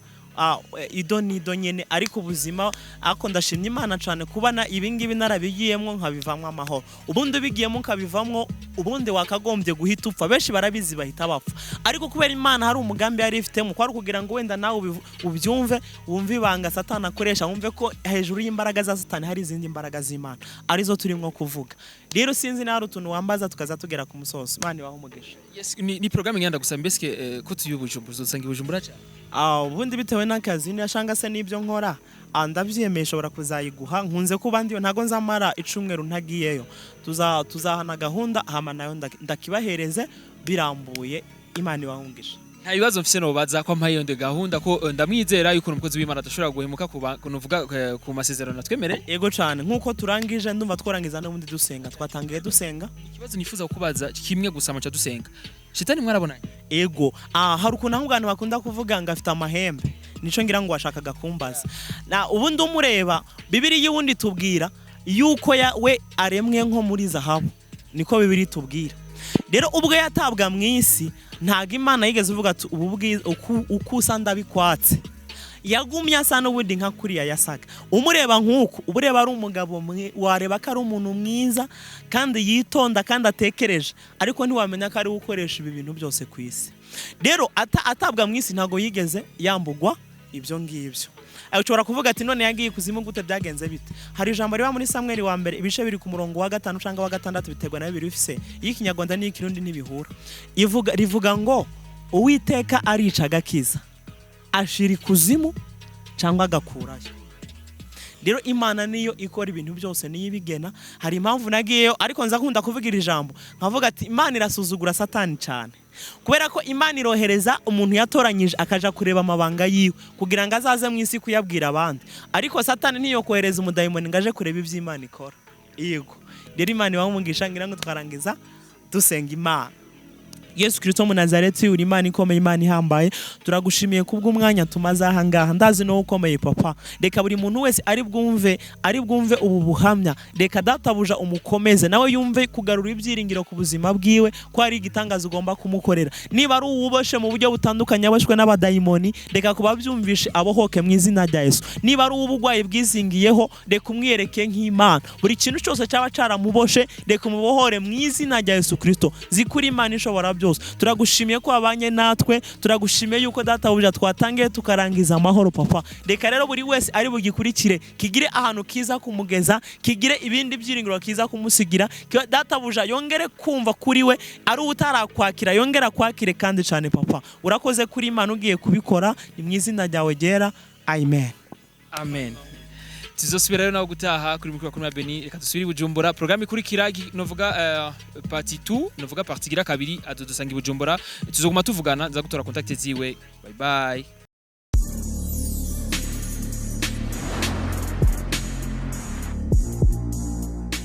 ido nido nyene ariko ubuzima ako ndashimye Imana cyane kubana ibingibi narabigiyemwo nkabivamwe amahoro. Ubundi bigiyemo nkabivamwo ubundi wakagombye guhita upfa. Benshi barabizi bahita bapfa ariko kubera Imana hari umugambi yari ifitemo kwari kugira ngo wenda nawe ubyumve wumve ibanga Satani akoresha wumve ko hejuru y'imbaraga za Satani hari izindi mbaraga z'Imana arizo turimo kuvuga. Rero sinzi na rutuntu wambaza tukaza tugera ku musoso. Imana ibaho umugisha. Yes ni programme ngenda gusa mbeske ko tuyubujumbura uzosanga ibujumbura cyane. Ubundi bitewe n'akazi nashanga se nibyo nkora ndabyemeye ushobora kuzayiguha nkunze kuba ndiyo ntago nzamara icumweru ntagiyeyo tuzahana gahunda hama nayo ndakibahereze birambuye. Imana ibahungisha. Nta bibazo mfise no baza ko mpaye yonde gahunda ko ndamwizera yuko umukozi w'Imana adashobora guhemuka kuvuga ku masezerano twemere. Ego cyane nkuko turangije ndumva twarangiza n'ubundi dusenga twatangiye dusenga. Ikibazo nifuza kubaza kimwe gusa macha dusenga. Shetani mwarabonanye? Ego hari ukuntu ahubwo bakunda kuvuga ngo afite amahembe nico ngira ngo washakaga kumbaza. Na ubundi umureba Bibiliya y'ubundi tubwira yuko we aremwe nko muri zahabu niko Bibiliya tubwira. Rero ubwo yatabwa mu isi ntago Imana yigeze uvuga ati ubu bwiza ukusa ndabikwatse. Yagumye asa n'ubundi nka kuriya yasaga. Umureba nkuko ubureba ari umugabo wareba ko ari umuntu mwiza kandi yitonda kandi atekereje ariko ntiwamenya ko ari gukoresha ibi bintu byose ku isi. Rero atabwa mu isi ntago yigeze yambugwa ibyo ngibyo. Ushobora kuvuga ati none yagiye kuzimu gute byagenze bite. Hari ijambo riba muri Samuel wa mbere ibice biri ku murongo wa 5 cyangwa wa 6 biterwa na bibiri bifise y'ikinyarwanda n'ikirundi n'ibihura. Rivuga ngo Uwiteka arica agakiza ashira kuzimu cyangwa agakurayo. Rero Imana niyo ikora ibintu byose niyo ibigena. Hari impamvu nagiyeyo ariko nza kunda kuvugira ijambo nkavuga ati Imana irasuzugura Satani cyane kubera ko Imana irohereza umuntu yatoranyije akaja kureba amabanga yiwe kugira ngo azaze mu isi kuyabwira abandi ariko Satani niyo kohereza umudayimoni ngaje kureba ivyo Imana ikora. Yego rero Imana ibahumugisha ngira ngo twarangiza dusenga Imana. Yesu Kristo mu Nazareti uri Imana ikomeye Imana ihambaye turagushimiye kubw'umwanya tumaze aha ngaha ndazi no ukomeye papa. Reka buri muntu wese ari bwumve ubu buhamya reka databuja umukomeze nawe yumve kugarura ibyiringiro ku buzima bwiwe ko ari igitangaza ugomba kumukorera. Niba ari uboshe mu buryo butandukanye abashwe n'abadayimoni reka kuba byumvishe abohoke mu izina rya Yesu. Niba ari ubugwayi bwizingiyeho reka umwiyereke nk'Imana. Buri kintu cyose cyaba caramuboshe reka umubohore mu izina rya Yesu Kristo. Zikuri Imana ishobora byose. Turagushimiye ko abanye natwe turagushimiye yuko databuja twatangiye tukarangiza amahoro papa. Reka rero buri wese ari bugikurikire kigire ahantu kiza kumugeza kigire ibindi byiringiro kiza kumusigira databuja yongere kumva kuri we ari utarakwakira yongera kwakire kandi cyane papa. Urakoze kuri Imana ugiye kubikora ni mu izina ryawe gera. Amen. Amen. Tuzosubira rero nawo gutaha kuri mukuru wa Beni reka dusubire Bujumbura. Programme ikurikira novuga partie 2 novuga partie gira kabiri adodusanga Bujumbura tuzoguma tuvugana nza gutora contact ziwe. Bye bye.